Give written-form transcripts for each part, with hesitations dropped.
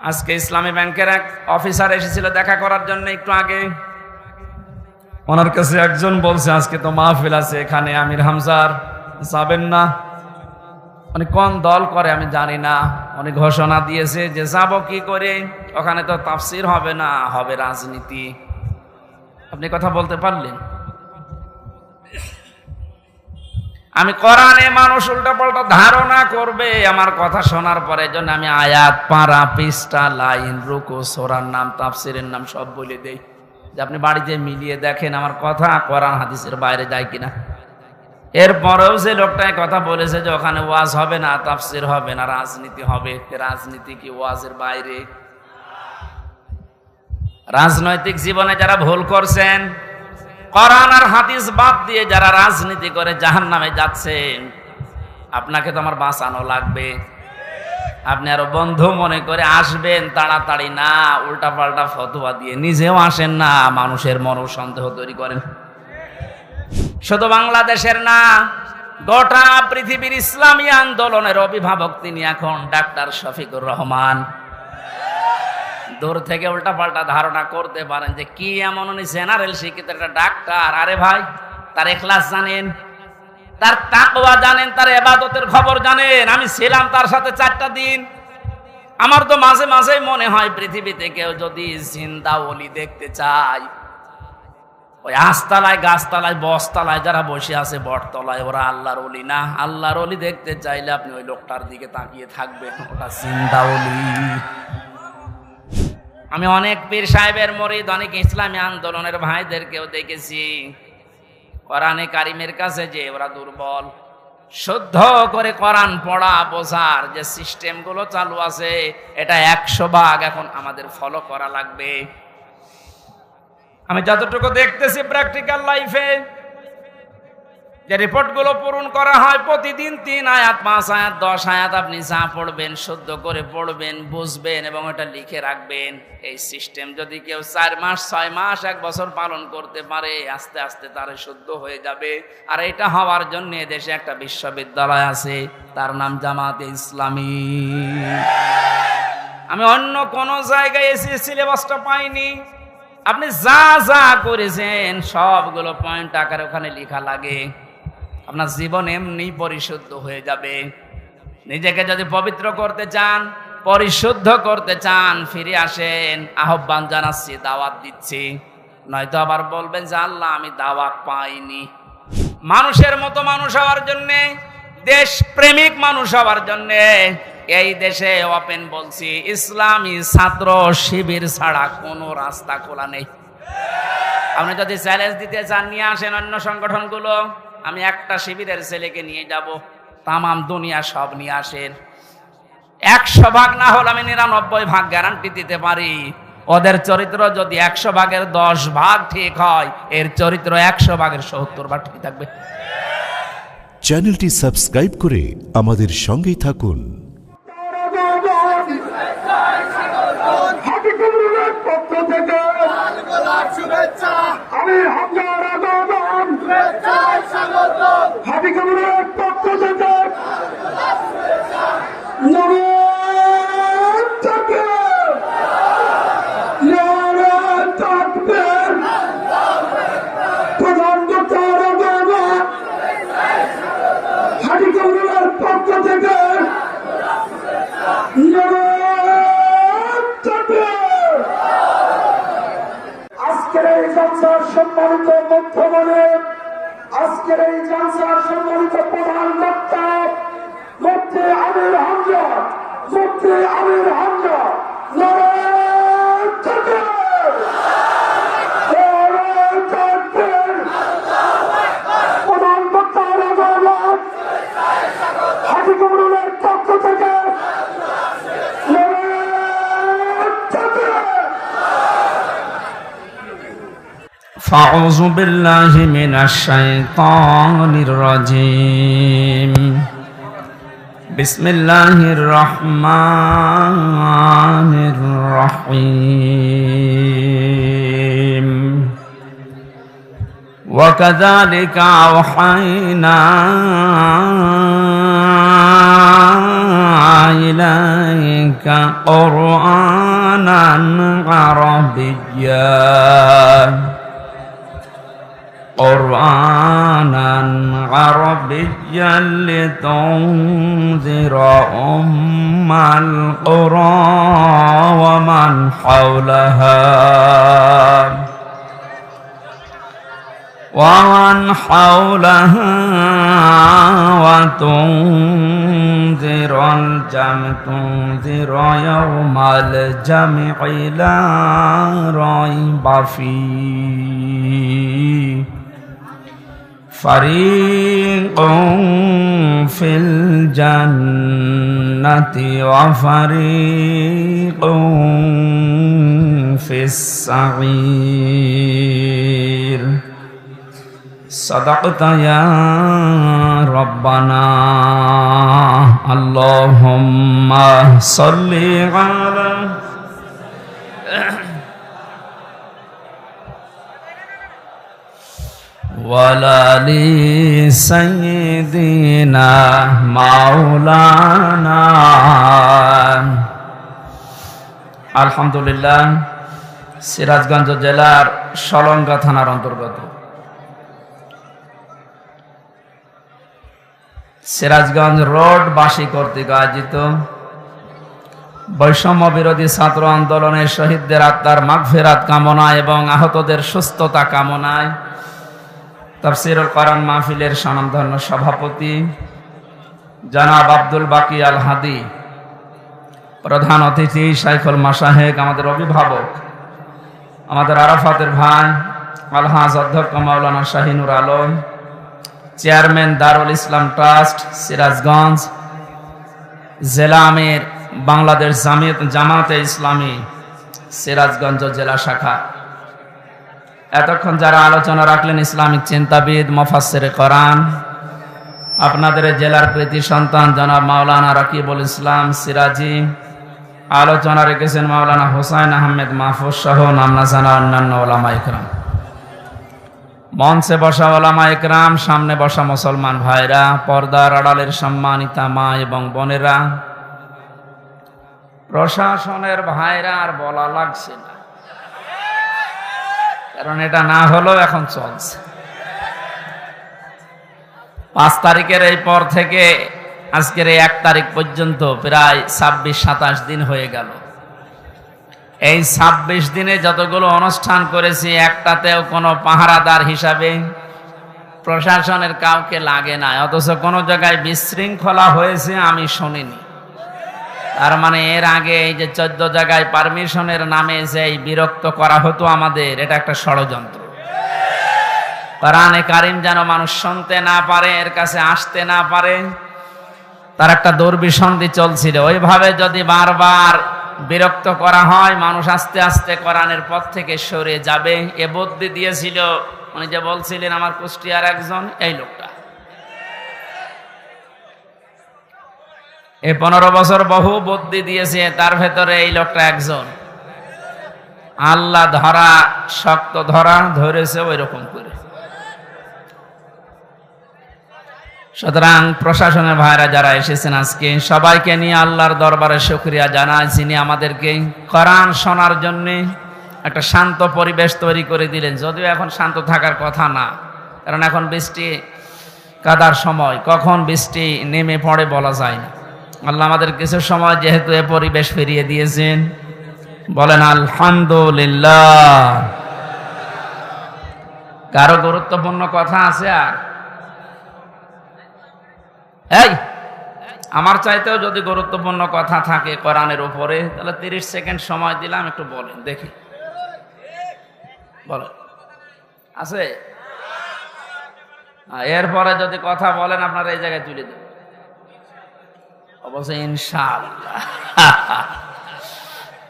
আজকে ইসলামী ব্যাংকের এক অফিসার এসেছিল দেখা করার জন্য একটু আগে। ওনার কাছে একজন বলছে আজকে তো মাহফিল আছে এখানে, আমির হামজার যাবেন না? উনি কোন দল করে আমি জানি না, উনি ঘোষণা দিয়েছে যে যাব কি করে, ওখানে তো তাফসির হবে না, হবে রাজনীতি। আপনি কথা বলতে পারলেন? আমি কোরআনে মানুষ উল্টাপাল্টা ধারণা করবে আমার কথা শোনার পরে, জন্য আমি আয়াত, পারা, পৃষ্ঠা, লাইন, রুকু, সূরার নাম, তাফসিরের নাম সব বলে দেই, যে আপনি বাড়িতে মিলিয়ে দেখেন আমার কথা কোরআন হাদিসের বাইরে যায় কিনা। এরপরেও যে লোকটাই কথা বলেছে যে ওখানে ওয়াজ হবে না, তাফসির হবে না, রাজনীতি হবে, রাজনীতি কি ওয়াজের বাইরে? রাজনৈতিক জীবনে যারা ভুল করছেন, কোরআন আর হাদিস বাদ দিয়ে যারা রাজনীতি করে জাহান্নামে যাচ্ছেন, আপনাকে তো আমার বাঁচানো লাগবে। আপনি আরো বন্ধু মনে করে আসবেন তাড়াতাড়ি না, উল্টাপাল্টা ফতোয়া দিয়ে নিজেও আসেন না, মানুষের মনোসন্দেহ তৈরি করেন। শুধু বাংলাদেশের না, গোটা পৃথিবীর ইসলামী আন্দোলনের অভিভাবক তিনি এখন ডাক্তার শফিকুর রহমান। দূর থেকে উল্টাপাল্টা ধারণা করতে পারেন যে কি এমন উনি জেনারেল শিক্ষিত একটা ডাক্তার। আরে ভাই, তার ইখলাস জানেন, তার তাকওয়া জানেন, তার ইবাদতের খবর জানেন। আমি ছিলাম তার সাথে 4টা দিন। আমার তো মাঝে মাঝে মনে হয় পৃথিবীতে কেউ যদি জিন্দা ওলি দেখতে চায়, ওই আস্তালায়, গাছতলায়, বসতলায় যারা বসে আছে বটতলায়, ওরা আল্লাহর ওলি না। আল্লাহর ওলি দেখতে চাইলে আপনি ওই লোকটার দিকে তাকিয়ে থাকবেন, ওটা জিন্দা ওলি। আমি অনেক পীর সাহেবের মুরিদ, অনেক ইসলামী আন্দোলনের ভাইদেরকেও দেখেছি কোরআনে কারিমের কাছে যে ওরা দুর্বল। শুদ্ধ করে কোরআন পড়া বোঝার যে সিস্টেমগুলো চালু আছে, এটা 100 ভাগ এখন আমাদের ফলো করা লাগবে। আমি যতটুকু দেখতেছি প্র্যাকটিক্যাল লাইফে, যে রিপোর্টগুলো পূরণ করা হয় প্রতিদিন 3 আয়াত, 5 আয়াত, 10 আয়াত, আপনি যা পড়বেন শুদ্ধ করে পড়বেন, বুঝবেন এবং এটা লিখে রাখবেন। এই সিস্টেম যদি কেউ 4 মাস, 6 মাস, 1 বছর পালন করতে পারে, আস্তে আস্তে তার শুদ্ধ হয়ে যাবে। আর এটা হওয়ার জন্য দেশে একটা বিশ্ববিদ্যালয় আছে, তার নাম জামাতে ইসলামী। আমি অন্য কোন জায়গায় এসে সিলেবাসটা পাইনি। আপনি যা যা করেছেন সবগুলো পয়েন্ট আকারে ওখানে লেখা লাগে। আপনার জীবন এমনি পরিশুদ্ধ হয়ে যাবে। নিজেকে যদি পবিত্র করতে চান, পরিশুদ্ধ করতে চান, ফিরে আসেন। আহ্বান জানাচ্ছি, দাওয়াত দিচ্ছি। নয়তো আবার বলবেন যে আল্লাহ আমি দাওয়াত পাইনি। মানুষের মতো মানুষ হওয়ার জন্যে, দেশ প্রেমিক মানুষ হওয়ার জন্যে এই দেশে ওপেন বলছি, ইসলামী ছাত্র শিবির ছাড়া কোনো রাস্তা খোলা নেই। আপনি যদি চ্যালেঞ্জ দিতে চান, নিয়ে আসেন অন্য সংগঠনগুলো, আমি একটা শিবিরের ছেলেকে নিয়ে যাব, তামাম দুনিয়া সব নিয়ে আসেন। 100 ভাগ না হলে আমি 99 ভাগ গ্যারান্টি দিতে পারি। ওদের চরিত্র যদি 100 ভাগের 10 ভাগ ঠিক হয়, এর চরিত্র 100 ভাগের 70 ভাগ ঠিক থাকবে। চ্যানেলটি সাবস্ক্রাইব করে আমাদের সঙ্গেই থাকুন। আমি হামজার আগমন হাবি কবরের পক্ষ থেকে প্রধান ডক্টর আগমন হাবি কবরের পক্ষ থেকে আজকের এই জলসার সম্মানিত মধ্যমণি, আজকের এই জলসার সম্মানিত প্রধান বক্তা মুফতি আমির হামজা, মুফতি আমির হামজা, নারায়ে তাকবীর, নারায়ে তাকবীর। প্রধান বক্তা আগমন হাজী কবরের পক্ষ থেকে أعوذ بالله من الشيطان الرجيم. بسم الله الرحمن الرحيم. وكذلك أوحينا إليك قرآنا عربيا لتنذر أم القرى ومن حولها وتنذر يوم الجمع لا ريب فيه فريق في الجنة وفريق في السعير صدقت يا ربنا اللهم صل على وآل سيدنا مولانا আলহামদুলিল্লাহ সিরাজগঞ্জ জেলার সলঙ্গা থানার অন্তর্গত সিরাজগঞ্জ রোড বাসী কর্তৃক আয়োজিত বৈষম্য বিরোধী ছাত্র আন্দোলনের শহীদদের আত্মার মাগফিরাত কামনা এবং আহতদের সুস্থতা কামনায় তাফসীরুল কোরআন মাহফিলের স্বনামধন্য সভাপতি জনাব আব্দুল বাকি আল হাদি, প্রধান অতিথি শাইখুল মাশায়েখ, আমাদের অভিভাবক, আমাদের আরাফাতের ভাই আলহাজ অধ্যক্ষ মাওলানা শাহিনুর আলম, চেয়ারম্যান দারুল ইসলাম ট্রাস্ট সিরাজগঞ্জ, জেলা আমির বাংলাদেশ জামাতে ইসলামী সিরাজগঞ্জ জেলা শাখা, এতক্ষণ যারা আলোচনা রাখলেন ইসলামিক চিন্তাবিদ মুফাসসিরে কোরআন, আপনাদের জেলার কৃতি সন্তান জনাব মাওলানা রাকিবুল ইসলাম সিরাজি, আলোচনা রেখেছেন মাওলানা হোসাইন আহমেদ মাহফুজ সহ নামনা জানা অন্যান্য ওলামা ইকরাম, মঞ্চে বসা ওলামা ইকরাম, সামনে বসা মুসলমান ভাইরা, পর্দার আড়ালের সম্মানিতা মা এবং বোনেরা, প্রশাসনের ভাইরা, আর বলা লাগছে না কারণ এটা না হলেও এখন চলছে। 5 তারিখের এই পর থেকে আজকের এই 1 তারিখ পর্যন্ত প্রায় 26-27 দিন হয়ে গেল। এই 26 দিনে যতগুলো অনুষ্ঠান করেছি একটাতেও কোনো পাহারাদার হিসাবে প্রশাসনের কাউকে লাগে না, অথচ কোনো জায়গায় বিশৃঙ্খলা হয়েছে আমি শুনিনি। তার মানে এর আগে এই যে 14 জায়গায় পারমিশনের নামে যে বিরক্ত করা হতো আমাদের, এটা একটা ষড়যন্ত্র। কোরআনে কারীম যেন মানুষ শুনতে না পারে, এর কাছে আসতে না পারে, তার একটা দুর্বিসন্ধি চলছিল। ওইভাবে যদি বারবার বিরক্ত করা হয়, মানুষ আস্তে আস্তে কোরআনের পথ থেকে সরে যাবে। এ বুদ্ধি দিয়েছিল উনি যে বলছিলেন আমার কুষ্টিয়ার একজন, এই লোকটা। এই 15 বছর বহু বুদ্ধি দিয়েছে, তার ভেতরে এই লোকটা একজন। আল্লাহ ধরা শক্ত ধরেছে ওই রকম করে। সুতরাং প্রশাসনের ভাইরা যারা এসেছেন আজকে, সবাইকে নিয়ে আল্লাহর দরবারে শুকরিয়া জানাই, যিনি আমাদেরকে কোরআন শোনার জন্য একটা শান্ত পরিবেশ তৈরি করে দিলেন। যদিও এখন শান্ত থাকার কথা না, কারণ এখন বৃষ্টি কাদার সময়, কখন বৃষ্টি নেমে পড়ে বলা যায় না। আল্লাহ আমাদের কিছু সময় যেহেতু এ পরিবেশ ফিরিয়ে দিয়েছেন, বলেন আলহামদুলিল্লাহ। কারো গুরুত্বপূর্ণ কথা আছে? আর এই আমার চাইতেও যদি গুরুত্বপূর্ণ কথা থাকে কোরআনের উপরে, তাহলে 30 সেকেন্ড সময় দিলাম, একটু বলেন দেখি। বলেন, আছে? এরপরে যদি কথা বলেন আপনারা এই জায়গায় তুলে দেবেন অবশ্যই ইনশাআল্লাহ।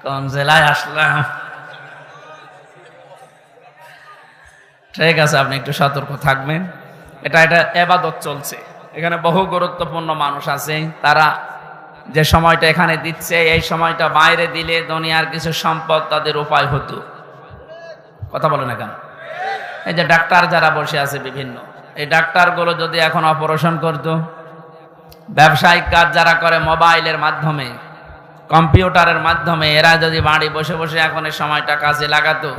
কোন জেলায় আসলাম? ঠিক আছে, আপনি একটু সতর্ক থাকবেন। এটা ইবাদত চলছে, এখানে বহু গুরুত্বপূর্ণ মানুষ আছে। তারা যে সময়টা এখানে দিচ্ছে, এই সময়টা বাইরে দিলে দুনিয়ার কিছু সম্পদ তাদের উপায় হতো। কথা বলে না কেন? এই যে ডাক্তার যারা বসে আছে বিভিন্ন, এই ডাক্তারগুলো যদি এখন অপারেশন করতো, ব্যবসায়িক কাজ যারা করে মোবাইলের মাধ্যমে, কম্পিউটারের মাধ্যমে, এরা যদি বাড়ি বসে বসে এখন এই সময়টা কাজে লাগাতো,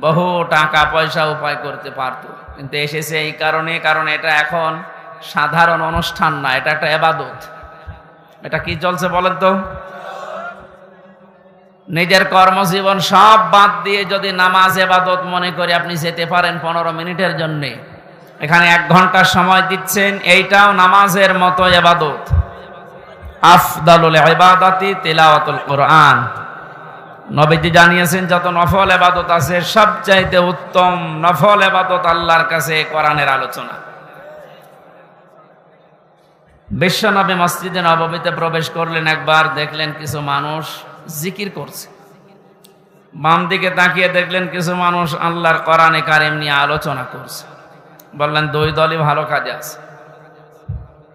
বহু টাকা পয়সা উপায় করতে পারতো। কিন্তু এসেছে এই কারণে, কারণ এটা এখন সাধারণ অনুষ্ঠান না, এটা একটা ইবাদত। এটা কি চলছে বলেন তো? নিজের কর্মজীবন সব বাদ দিয়ে যদি নামাজ ইবাদত মনে করে আপনি যেতে পারেন 15 মিনিটের জন্য, এখানে 1 ঘন্টা সময় দিচ্ছেন, এইটাও নামাজের মতো ইবাদত। আফদালুল ইবাদাতি তিলাওয়াতুল কোরআন। নবীজি জানিয়েছেন যত নফল ইবাদত আছে সবচাইতে উত্তম নফল ইবাদত আল্লাহর কাছে কোরআনের আলোচনা। বিশ্বনবী মসজিদে নববীতে প্রবেশ করলেন, একবার দেখলেন কিছু মানুষ জিকির করছে। বাম দিকে তাকিয়ে দেখলেন কিছু মানুষ আল্লাহর কোরআনে কারিম নিয়ে আলোচনা করছে। বললেন 2 দলই ভালো কাজে আছে,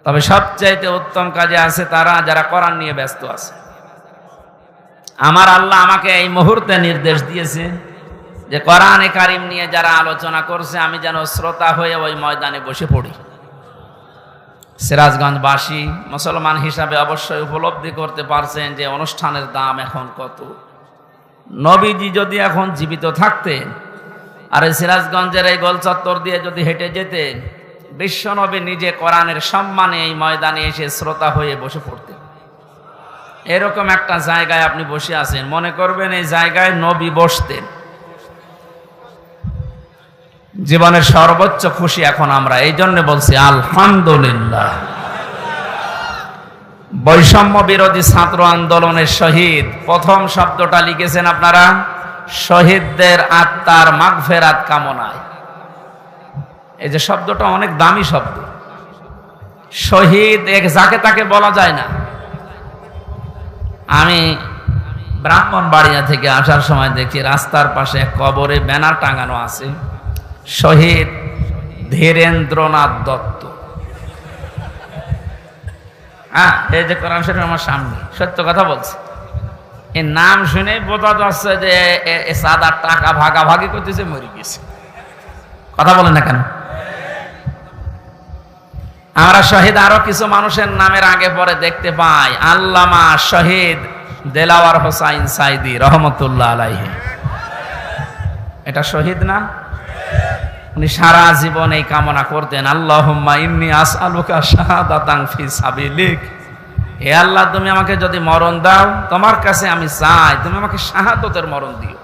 তবে সবচাইতে উত্তম কাজে আছে তারা যারা কোরআন নিয়ে ব্যস্ত আছে। আমার আল্লাহ আমাকে এই মুহূর্তে নির্দেশ দিয়েছে যে কোরআনে কারিম নিয়ে যারা আলোচনা করছে আমি যেন শ্রোতা হয়ে ওই ময়দানে বসে পড়ি। সিরাজগঞ্জবাসী মুসলমান হিসাবে অবশ্যই উপলব্ধি করতে পারছেন যে অনুষ্ঠানের দাম এখন কত। নবীজি যদি এখন জীবিত থাকতেন আর এই সিরাজগঞ্জের এই গোল চত্বর দিয়ে যদি হেঁটে যেতেন, বিশ্বনবী নিজে কোরআনের সম্মানে এই ময়দানে এসে শ্রোতা হয়ে বসে পড়তেন। এরকম একটা জায়গায় আপনি বসে আছেন, মনে করবেন এই জায়গায় নবী বসতেন। জীবনের সর্বোচ্চ খুশি এখন আমরা, এই জন্য বলছি আলহামদুলিল্লাহ। বৈষম্য বিরোধী ছাত্র আন্দোলনের শহীদ, প্রথম শব্দটা লিখেছেন আপনারা শহীদদের আত্মার মাগফিরাত কামনায়। এই যে শব্দটা অনেক দামি শব্দ। শহীদ এক যাকে তাকে বলা যায় না। আমি ব্রাহ্মণবাড়িয়া থেকে আসার সময় দেখি রাস্তার পাশে এক কবরে ব্যানার টাঙানো আছে, শহীদ ধীরেন্দ্রনাথ দত্ত। হ্যাঁ, এই যে কোরআন শরীফ আমার সামনে, সত্য কথা বলছি। এই নাম শুনে বোঝা যাচ্ছে যে সাদার টাকা ভাগাভাগি করতেছে, মরে গেছে। কথা বলেন না কেন? আমরা শহীদ আরো কিছু মানুষের নামের আগে পরে দেখতে পাই। আল্লামা শহীদ দেলাওয়ার হোসাইন সাইদি রহমতুল্লাহ আলাইহি, এটা শহীদ না? উনি সারা জীবন এই কামনা করতেন, আল্লাহুম্মা ইন্নী আসআলুকা শাহাদাতান ফি সাবিলিক। হে আল্লাহ, তুমি আমাকে যদি মরণ দাও, তোমার কাছে আমি চাই তুমি আমাকে শাহাদতের মরণ দিও।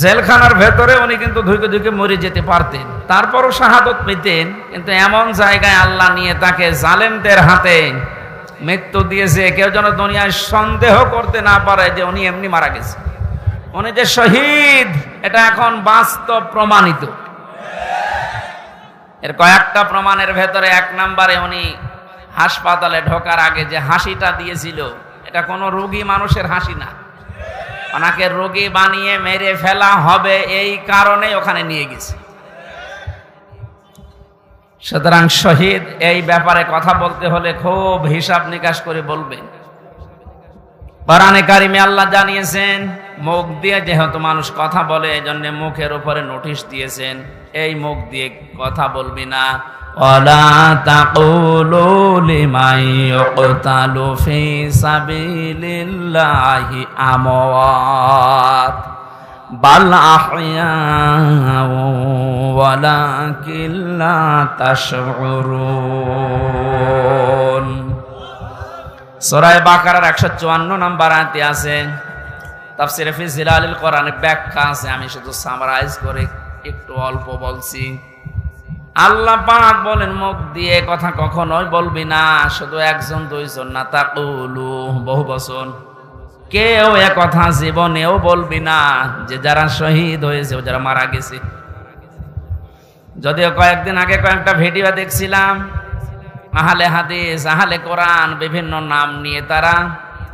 জেলখানার ভেতরে উনি কিন্তু ধুকে ধুকে মরে যেতে পারতেন, তারপরও শাহাদত পেতেন। কিন্তু এমন জায়গায় আল্লাহ নিয়ে তাকে জালেমদের হাতে মৃত্যু দিয়েছে, কেউ যেন দুনিয়ায় সন্দেহ করতে না পারে যে উনি এমনি মারা গেছে। উনি যে শহীদ এটা এখন বাস্তব প্রমাণিত। এর কয়েকটা প্রমাণের ভেতরে 1 নম্বরে উনি হাসপাতালে ঢোকার আগে যে হাসিটা দিয়েছিল, এটা কোনো রোগী মানুষের হাসি না। ওনাকে রোগী বানিয়ে মেরে ফেলা হবে এই কারণে ওখানে নিয়ে গেছে। সুতরাং শহীদ এই ব্যাপারে কথা বলতে হলে খুব হিসাব নিকাশ করে বলবেন। কোরআনে কারিমে আল্লাহ জানিয়েছেন, মুখ দিয়ে যেহেতু মানুষ কথা বলে এই জন্য মুখের উপরে নোটিশ দিয়েছেন, এই মুখ দিয়ে কথা বলবি না। ওয়ালা তাকুলু লিমান ইউকতালু ফি সাবিলিল্লাহি আমওয়াত বাল আহইয়াউ ওয়ালাকিন লা তাশউরুন। সূরা বাকারার 154 নম্বর আয়াতে আছে, তাফসীরে ফি জিলালিল কোরআনে ব্যাখ্যা আছে, আমি শুধু সামারাইজ করে একটু অল্প বলছি। আল্লাহ পাক বলেন, মুখ দিয়ে কথা কখনোই বলবি না। শুধু 1 জন 2 জন না, তাকুলু বহু বচন। কেউ এ কথা জীবনেও বলবি না যে যারা শহীদ হয়েছে, যারা মারা গেছে। যদিও কয়েকদিন আগে কয়েকটা ভিডিও দেখছিলাম, আহলে হাদিস, আহলে কোরআন বিভিন্ন নাম নিয়ে তারা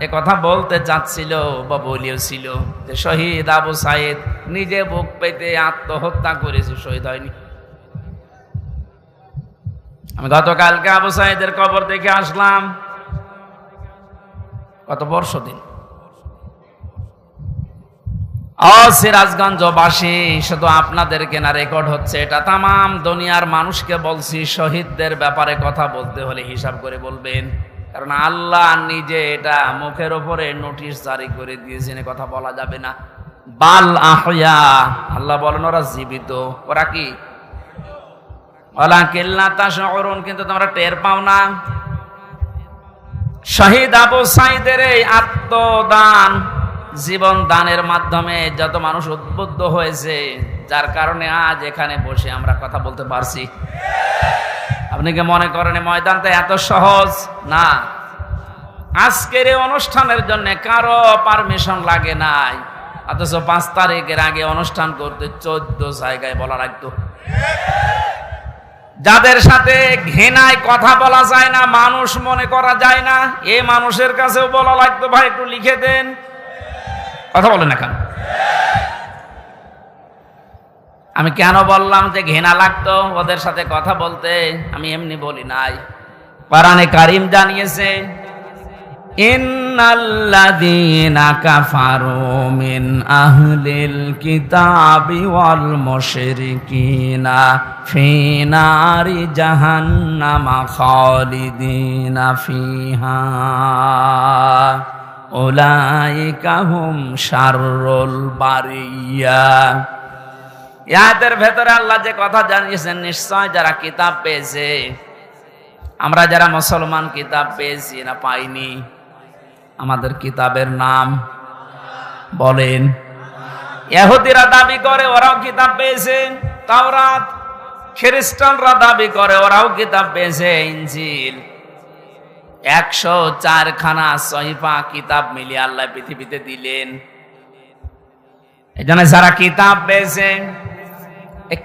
এ কথা বলতে চাচ্ছিল বা বলিয়েছিল যে শহীদ আবু সাইদ নিজে বুক পেতে আত্মহত্যা করেছে, শহীদ হয়নি। আমি গতকালকে আবু সাইদের কবর দেখে আসলাম। কত বর্ষ দিন, সিরাজগঞ্জবাসী, শুধু আপনাদেরকে না, রেকর্ড হচ্ছে এটা, তামাম দুনিয়ার মানুষকে বলছি, শহীদদের ব্যাপারে কথা বলতে হলে হিসাব করে বলবেন, কারণ আল্লাহ নিজে এটা মুখের উপরে নোটিশ জারি করে দিয়েছেন, এ কথা বলা যাবে না। বাল আহইয়া, আল্লাহ বলেন ওরা জীবিত, ওরা কি ওয়ালাকিল্লা তাশউরুন, কিন্তু তোমরা টের পাও না। শহীদ আবু সাঈদের এই আত্মদান, জীবন দানের মাধ্যমে যত মানুষ উদ্বুদ্ধ হয়েছে, যার কারণে আজ এখানে বসে আমরা কথা বলতে পারছি। আপনি কি মনে করেন এই ময়দানটা এত সহজ না? আজকের এই অনুষ্ঠানের জন্য কারো পারমিশন লাগে নাই, অথচ 5 তারিখের আগে অনুষ্ঠান করতে 14 জায়গায় বলা লাগতো। যাদের সাথে ঘৃণায় কথা বলা যায় না, মানুষ মনে করা যায় না, এই মানুষের কাছেও বলা লাগতো ভাই একটু লিখে দেন। কথা বলেন না কেন? আমি কেন বললাম যে ঘৃণা লাগতো ওদের সাথে কথা বলতে? আমি এমনি বলি নাই, কোরআনে কারীম জানিয়েছে, ইন্নাল্লাযীনা কাফারু মিন আহলিল কিতাবি ওয়াল মুশরিকিনা ফি নারি জাহান্নামা খালিদিনা ফিহা উলাইকা হুম শাররুল বারিয়া। ইয়াদের ভেতরে আল্লাহ যে কথা জানিয়েছেন, নিশ্চয় যারা কিতাব পেয়েছে, আমরা যারা মুসলমান কিতাব পেয়েছি না পাইনি? আমাদের কিতাবের নাম বলেন। ইহুদিরা দাবি করে ওরাও কিতাব পেয়েছে তাওরাত, খ্রিস্টানরা দাবি করে ওরাও কিতাব পেয়েছে ইনজিল। 104 খানা সহিফা কিতাব মিলিয়ে আল্লাহ পৃথিবীতে দিলেন। এই জন্য যারা কিতাব পেয়েছে,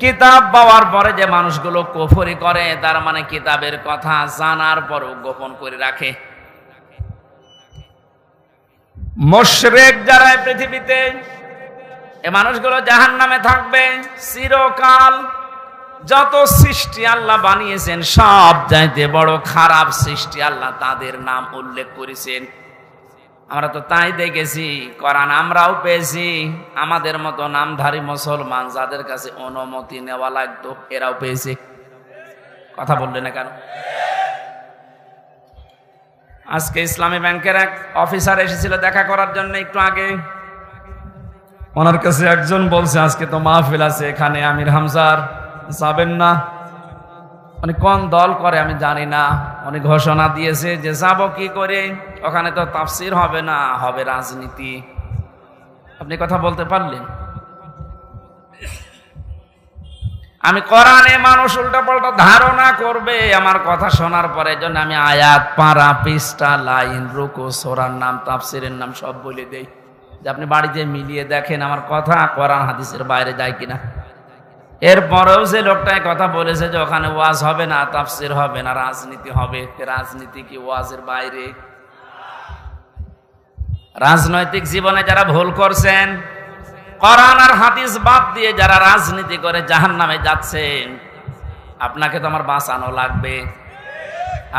কিতাব পাওয়ার পরে যে মানুষগুলো কুফরি করে, তার মানে কিতাবের কথা জানার পরও গোপন করে রাখে। মুশরিক যারা পৃথিবীতে, এই মানুষগুলো জাহান্নামে থাকবে চিরকাল। যত সৃষ্টি আল্লাহ বানিয়েছেন, সব চাইতে বড় খারাপ সৃষ্টি আল্লাহ তাদের নাম উল্লেখ করেছেন। আমরা তো তাই দেখেছি, কোরআন আমরাও পেয়েছি। আমাদের মতো নামধারী মুসলমান যাদের কাছে অনুমতি নেওয়া লাগতো, এরাও পেয়েছে। কথা বললেন না কেন? আজকে ইসলামী ব্যাংকের এক অফিসার এসেছিল দেখা করার জন্য একটু আগে। ওনার কাছে একজন বলছে আজকে তো মাহফিল আছে এখানে আমির হামজার, যাবেন না? উনি কোন দল করে আমি জানি না, উনি ঘোষণা দিয়েছে যে যাব কি করে, ওখানে তো তাফসীর হবে না, হবে রাজনীতি। আপনি কথা বলতে পারলেন? আমি কোরআনে মানুষ উল্টাপাল্টা ধারণা করবে আমার কথা শোনার পরে, জন্য আমি আয়াত, পারা, পৃষ্ঠা, লাইন, রুকু, সূরার নাম, তাফসীরের নাম সব বলে দেই, যে আপনি বাড়িতে মিলিয়ে দেখেন আমার কথা কোরআন হাদিসের বাইরে যায় কিনা। এরপরেও যে লোকটাই কথা বলেছে যে ওখানে ওয়াজ হবে না, তাফসীর হবে না, রাজনীতি হবে, রাজনীতি কি ওয়াজের বাইরে? রাজনৈতিক জীবনে যারা ভুল করছেন, কোরআন আর হাদিস বাদ দিয়ে যারা রাজনীতি করে জাহান্নামে যাচ্ছেন, আপনাকে তো আমার বাঁচানো লাগবে।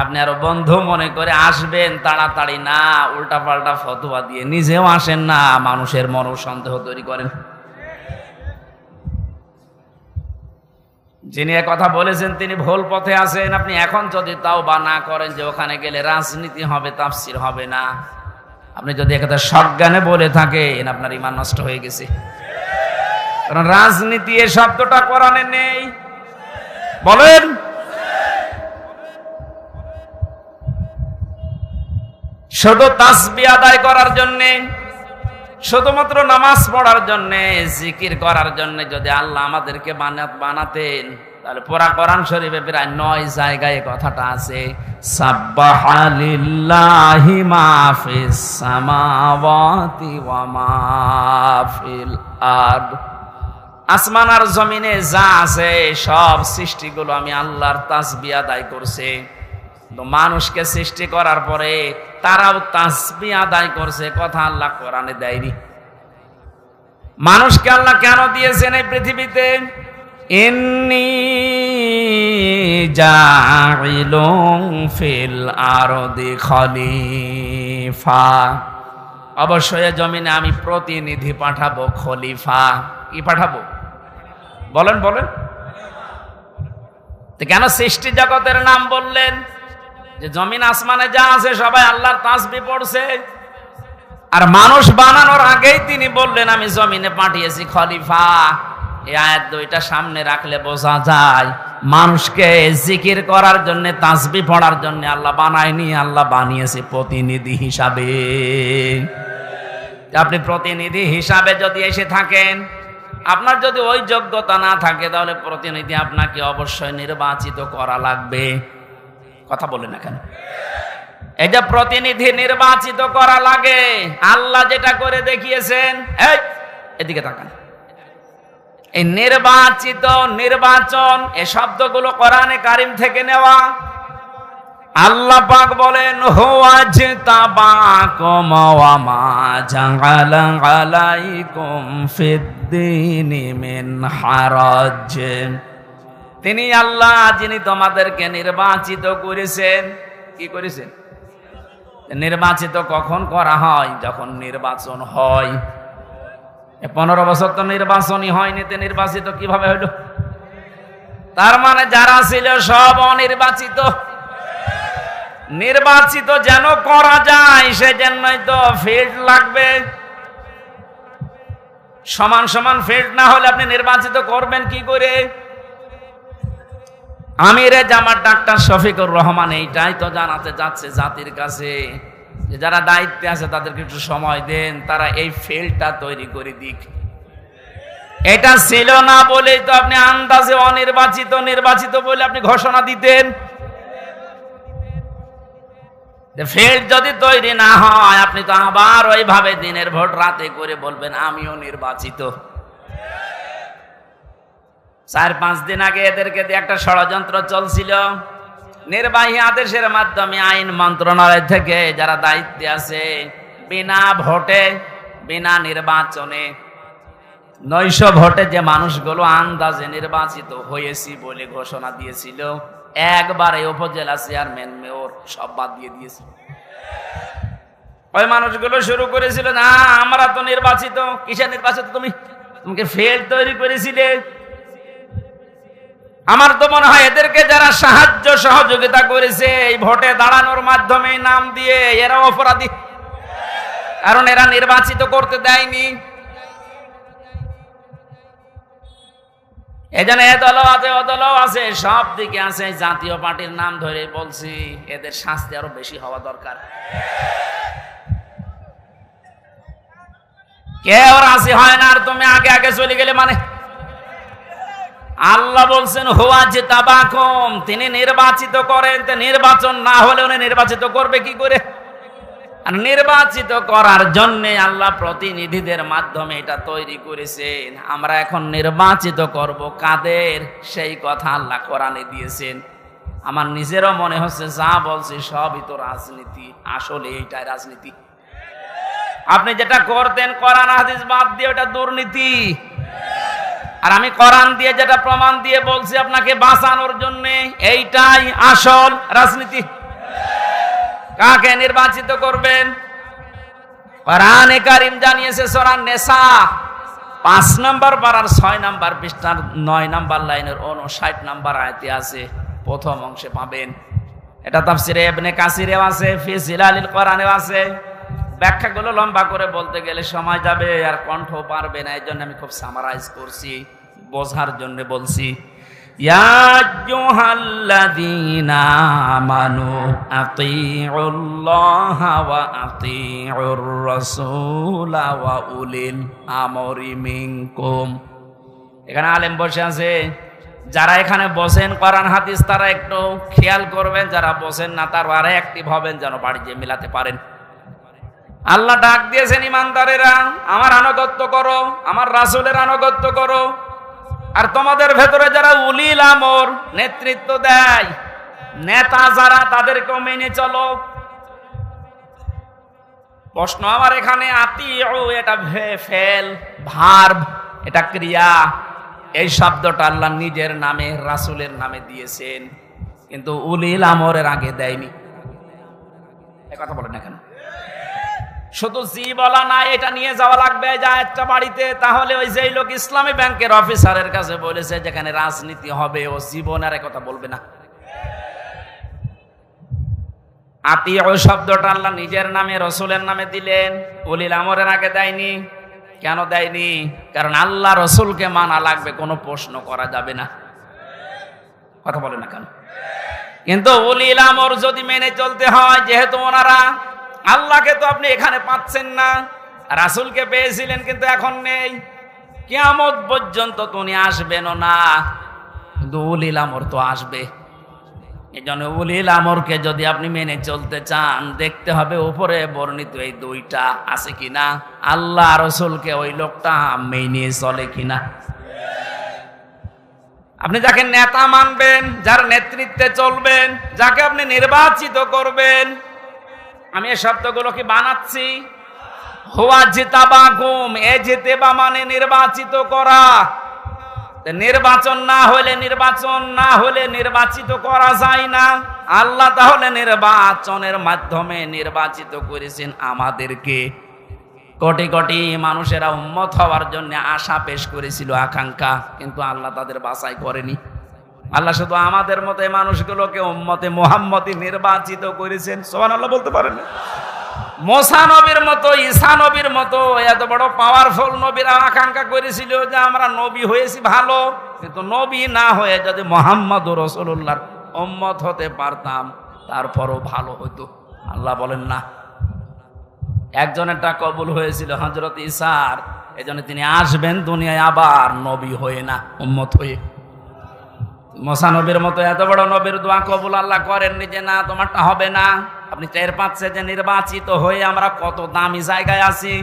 আপনি আরো বন্ধু মনে করে আসবেন তাড়াতাড়ি না, উল্টাপাল্টা ফতোয়া দিয়ে নিজেও আসেন না, মানুষের মনও সন্দেহ তৈরি করেন। যিনি কথা বলেছেন তিনি ভুল পথে আছেন। আপনি এখন যদি তাওবা না করেন যে ওখানে গেলে রাজনীতি হবে, তাফসীর হবে না, আপনি যদি একথা সজ্ঞানে বলে থাকেন, আপনার ঈমান নষ্ট হয়ে গেছে। কারণ রাজনীতি এই শব্দটা কোরআনে নেই। বলেন, শুধু তাসবিহ আদায় করার জন্য, শুধুমাত্র নামাজ পড়ার জন্য, জিকির করার জন্য যদি আল্লাহ আমাদেরকে বানাতেন, তাহলে পুরা কোরআন শরীফে প্রায় 9 জায়গায় কথাটা আছে, সাব্বাহা লিল্লাহি মা ফিস সামাওয়াতি ওয়া মা ফিল আরদ। আসমান আর জমিনে যা আছে সব সৃষ্টিগুলো আমি আল্লাহর তাসবিহ আদায় করছে। তো মানুষকে সৃষ্টি করার পরে তারাও তাসবিহ আদায় করছে, কথা আল্লাহ কোরআনে দেয়নি। মানুষকে আল্লাহ কেন দিয়েছেন এই পৃথিবীতে? ইন্নী জাইলুন ফিল আরদি খলিফা, অবশ্যই জমিনে আমি প্রতিনিধি পাঠাবো, খলিফা। কি পাঠাবো বলেন বলেন? তো কেন সৃষ্টি জগতের নাম বললেন? যে জমিন আসমানে যা আছে সবাই আল্লাহর তাসবিহ পড়ছে, আর মানুষ বানানোর আগেই তিনি বললেন আমি জমিনে পাঠিয়েছি খলিফা। এই আয়াত দুইটা সামনে রাখলে বোঝা যায় মানুষকে জিকির করার জন্য, তাসবিহ পড়ার জন্য আল্লাহ বানায়নি, আল্লাহ বানিয়েছে প্রতিনিধি হিসাবে। আপনি প্রতিনিধি হিসাবে যদি এসে থাকেন, আপনার যদি ওই যোগ্যতা না থাকে, তাহলে প্রতিনিধি আপনাকে অবশ্যই নির্বাচিত করা লাগবে। কথা বলেন না কেন? এই যে প্রতিনিধি নির্বাচিত করা লাগে, আল্লাহ যেটা করে দেখিয়েছেন, এদিকে তাকান। এই নির্বাচিত, নির্বাচন, এই শব্দগুলো কোরআনে কারিম থেকে নেওয়া। আল্লাহ পাক বলেন হুয়াজতাবাকুম ওয়া মা জাআলা আলাইকুম ফিদ্দীনি মিন হারাজ। তিনি আল্লাহ যিনি তোমাদেরকে নির্বাচিত করেছেন। কি করেছেন? নির্বাচিত কখন করা হয়? যখন নির্বাচন হয়। 15 বছর তো নির্বাচনই হয়নি, তো নির্বাচিত কিভাবে হইল? তার মানে যারা ছিল সব অনির্বাচিত। নির্বাচিত যেন করা যায় সেজন্যই তো ফিল্ড লাগবে। সমান সমান ফিল্ড না হলে আপনি নির্বাচিত করবেন কি করে? আমিরে জামাত ডাক্তার শফিকুর রহমান এইটাই তো জানাতে যাচ্ছে জাতির কাছে, যে যারা দায়িত্বে আছে তাদেরকে একটু সময় দেন, তারা এই ফিল্ডটা তৈরি করে দিক। এটা ছিল না বলেই তো আপনি আন্দাজে অনির্বাচিত, নির্বাচিত বলে আপনি ঘোষণা দিতেন। ফিল্ড যদি তৈরি না হয়, আপনি তো আবার ওইভাবে দিনের ভোট রাতে করে বলবেন আমিও নির্বাচিত। 4-5 দিন আগে এদেরকে দিয়ে একটা ষড়যন্ত্র চলছিল। নির্বাহী আদেশের মাধ্যমে আইন মন্ত্রণালয় থেকে যারা দায়িত্বে আছে, বিনা ভোটে, বিনা নির্বাচনে 900 ভোটে যে মানুষগুলো আন্দাজে নির্বাচিত হয়েছি বলে ঘোষণা দিয়েছিল, একবারে উপজেলা চেয়ারম্যান, মেয়র সব বাদ দিয়ে দিয়েছে। ওই মানুষগুলো শুরু করেছিল, না আমরা তো নির্বাচিত। কিসের নির্বাচিত? তোমাকে ফেল তৈরি করেছিলে। আমার তো মনে হয় এদেরকে যারা সাহায্য সহযোগিতা করেছে এই ভোটে দাঁড়ানোর মাধ্যমে নাম দিয়ে, এরা অপরাধী, কারণ এরা নির্বাচিত করতে দেয়নি। এজন্য এ দলও আছে, ও দলও আছে, সব দিকে আছে। জাতীয় পার্টির নাম ধরে বলছি, এদের শাস্তি আরো বেশি হওয়া দরকার। কেউ রাজি হয় না, আর তুমি আগে আগে চলে গেলে মানে? আল্লাহ বলছেন হুয়াজতাবাকুম, তিনি নির্বাচিত করেন। নির্বাচন না হলে উনি নির্বাচিত করবে কি করে? আর নির্বাচিত করার জন্য আল্লাহ প্রতিনিধিদের মাধ্যমে এটা তৈরি করেছেন। আমরা এখন নির্বাচিত করব কাদের, সেই কথা আল্লাহ কোরআনে দিয়েছেন। আমার নিজেরও মনে হচ্ছে যা বলছি সবই তো রাজনীতি। আসলে এইটাই রাজনীতি। আপনি যেটা করতেন কোরআন হাদিস বাদ দিয়ে, ওটা দুর্নীতি। আর আমি কোরআন দিয়ে যেটা প্রমাণ দিয়ে বলছি আপনাকে বাঁচানোর জন্য, এইটাই আসল রাজনীতি। কাকে নির্বাচিত করবেন? কোরআনে কারীম জানিয়েছে সূরা নিসা 5 নম্বর পারার 6 নম্বর পৃষ্ঠার 9 নম্বর লাইনের 59 নম্বর আয়াতে আছে, প্রথম অংশে পাবেন। এটা তাফসিরে ইবনে কাসিরেও আছে, ফি জিলালিল কোরআনেও আছে। ব্যাখ্যাগুলো লম্বা করে বলতে গেলে সময় যাবে, আর কণ্ঠ পারবে না। এই জন্য আমি খুব সামারাইজ করছি, বোঝার জন্য বলছি। ইয়া আইয়ুহাল্লাযীনা আমানু আতিউল্লাহা ওয়া আতিউর রাসূলা ওয়া উলিল আমরি মিনকুম। এখানে আলেম বসে আছে, যারা এখানে বসেন কোরআন হাদিস তারা একটু খেয়াল করবেন, যারা বসেন না তারা আরে অ্যাক্টিভ হবেন, যেন বাড়ি গিয়ে মিলাতে পারেন। আল্লাহ ডাক দিয়েছেন ইমানদারেরা, আমার আনুগত্য করো, আমার রাসূলের আনুগত্য করো। আর তোমাদের ভেতরে যারা উলিল আমর, নেতৃত্ব দেয়, নেতা যারা, তাদেরকেও মেনে চলো। প্রশ্ন আমার এখানে, আতিউ এটা ফেল, ভার্ব, এটা ক্রিয়া। এই শব্দটা আল্লাহ নিজের নামে, রাসূলের নামে দিয়েছেন, কিন্তু উলিল আমরের আগে দেয়নি। এই কথা বলেন না কেন? শুধু জি বলা না, এটা নিয়ে যাওয়া লাগবে যা একটা বাড়িতে, তাহলে ওই যেই লোক ইসলামী ব্যাংকের অফিসারের কাছে বলেছে যেখানে রাজনীতি হবে ও জীবনের কথা বলবে না। আতিউ শব্দটা আল্লাহ নিজের নামে রসুলের নামে দিলেন, উলিল আমরের আগে দেয়নি। কেন দেয়নি? কারণ আল্লাহ রসুলকে মানা লাগবে, কোনো প্রশ্ন করা যাবে না। কথা বলে না কেন? কিন্তু উলিল আমর যদি মেনে চলতে হয়, যেহেতু ওনারা আল্লাহকে তো আপনি এখানে পাচ্ছেন না, রাসূলকে পেয়েছিলেন কিন্তু এখন নেই, কিয়ামত পর্যন্ত তো উনি আসবেনও না, কিন্তু উলিল আমর তো আসবে। এই জন্য উলিল আমরকে যদি আপনি মেনে চলতে চান, দেখতে হবে উপরে বর্ণিত এই দুইটা আছে কিনা, আল্লাহ রসুলকে ওই লোকটা মেনে চলে কিনা। আপনি যাকে নেতা মানবেন, যার নেতৃত্বে চলবেন, যাকে আপনি নির্বাচিত করবেন, আমি এই শব্দগুলো কি বানাচ্ছি? হুয়া জিতাবাকুম, এ জিতেবা মানে নির্বাচিত করা। নির্বাচন না হলে নির্বাচিত করা যায় না। আল্লাহ তাহলে নির্বাচনের মাধ্যমে নির্বাচিত করেছেন আমাদেরকে। কোটি কোটি মানুষেরা উম্মত হওয়ার জন্য আশা পেশ করেছিল, আকাঙ্ক্ষা, কিন্তু আল্লাহ তাদের বাছাই করেনি। আল্লাহ শুধু আমাদের মতো মানুষগুলোকে উম্মতে মুহাম্মদী নির্বাচিত করেছেন। সুবহানাল্লাহ বলতে পারেন? মুসা নবীর মতো, ঈসা নবীর মতো এত বড় পাওয়ারফুল নবীরা আকাঙ্ক্ষা করেছিল যে আমরা নবী হয়েছি ভালো, কিন্তু নবী না হয়ে যদি মুহাম্মদুর রাসূলুল্লাহর উম্মত হতে পারতাম তারপরও ভালো হতো। আল্লাহ বলেন না। একজনেরটা কবুল হয়েছিল হযরত ঈসার, এজন্য তিনি আসবেন দুনিয়ায় আবার নবী হয়ে না, উম্মত হয়ে। মুসা নবীর মতো এত বড় নবীর দোয়া কবুল আল্লাহ করেননি যে না তোমারটা হবে না। আপনি টের পাচ্ছেন যে নির্বাচিত হয়ে আমরা কত দামি জায়গায় আছি।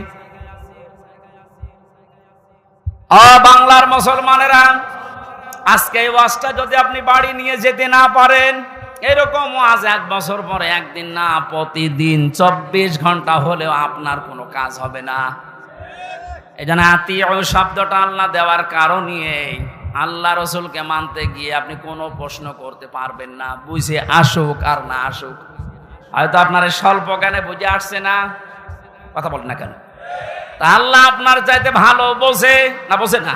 বাংলার মুসলমানেরা, আজকে এই ওয়াজটা যদি আপনি বাড়ি নিয়ে যেতে না পারেন, এরকম ওয়াজ 1 বছর পরে একদিন না, প্রতিদিন 24 ঘন্টা হলেও আপনার কোনো কাজ হবে না। এই জন্য আতিউ শব্দটা আল্লাহ দেওয়ার কারণে আল্লাহ রসুলকে মানতে গিয়ে আপনি কোনো প্রশ্ন করতে পারবেন না, বুঝে আসুক আর না আসুক। হয়তো আপনার স্বল্প জ্ঞানে বুঝে আসছে না, কথা বলেন না কেন? তা আল্লাহ আপনার চাইতে ভালো বোঝে না?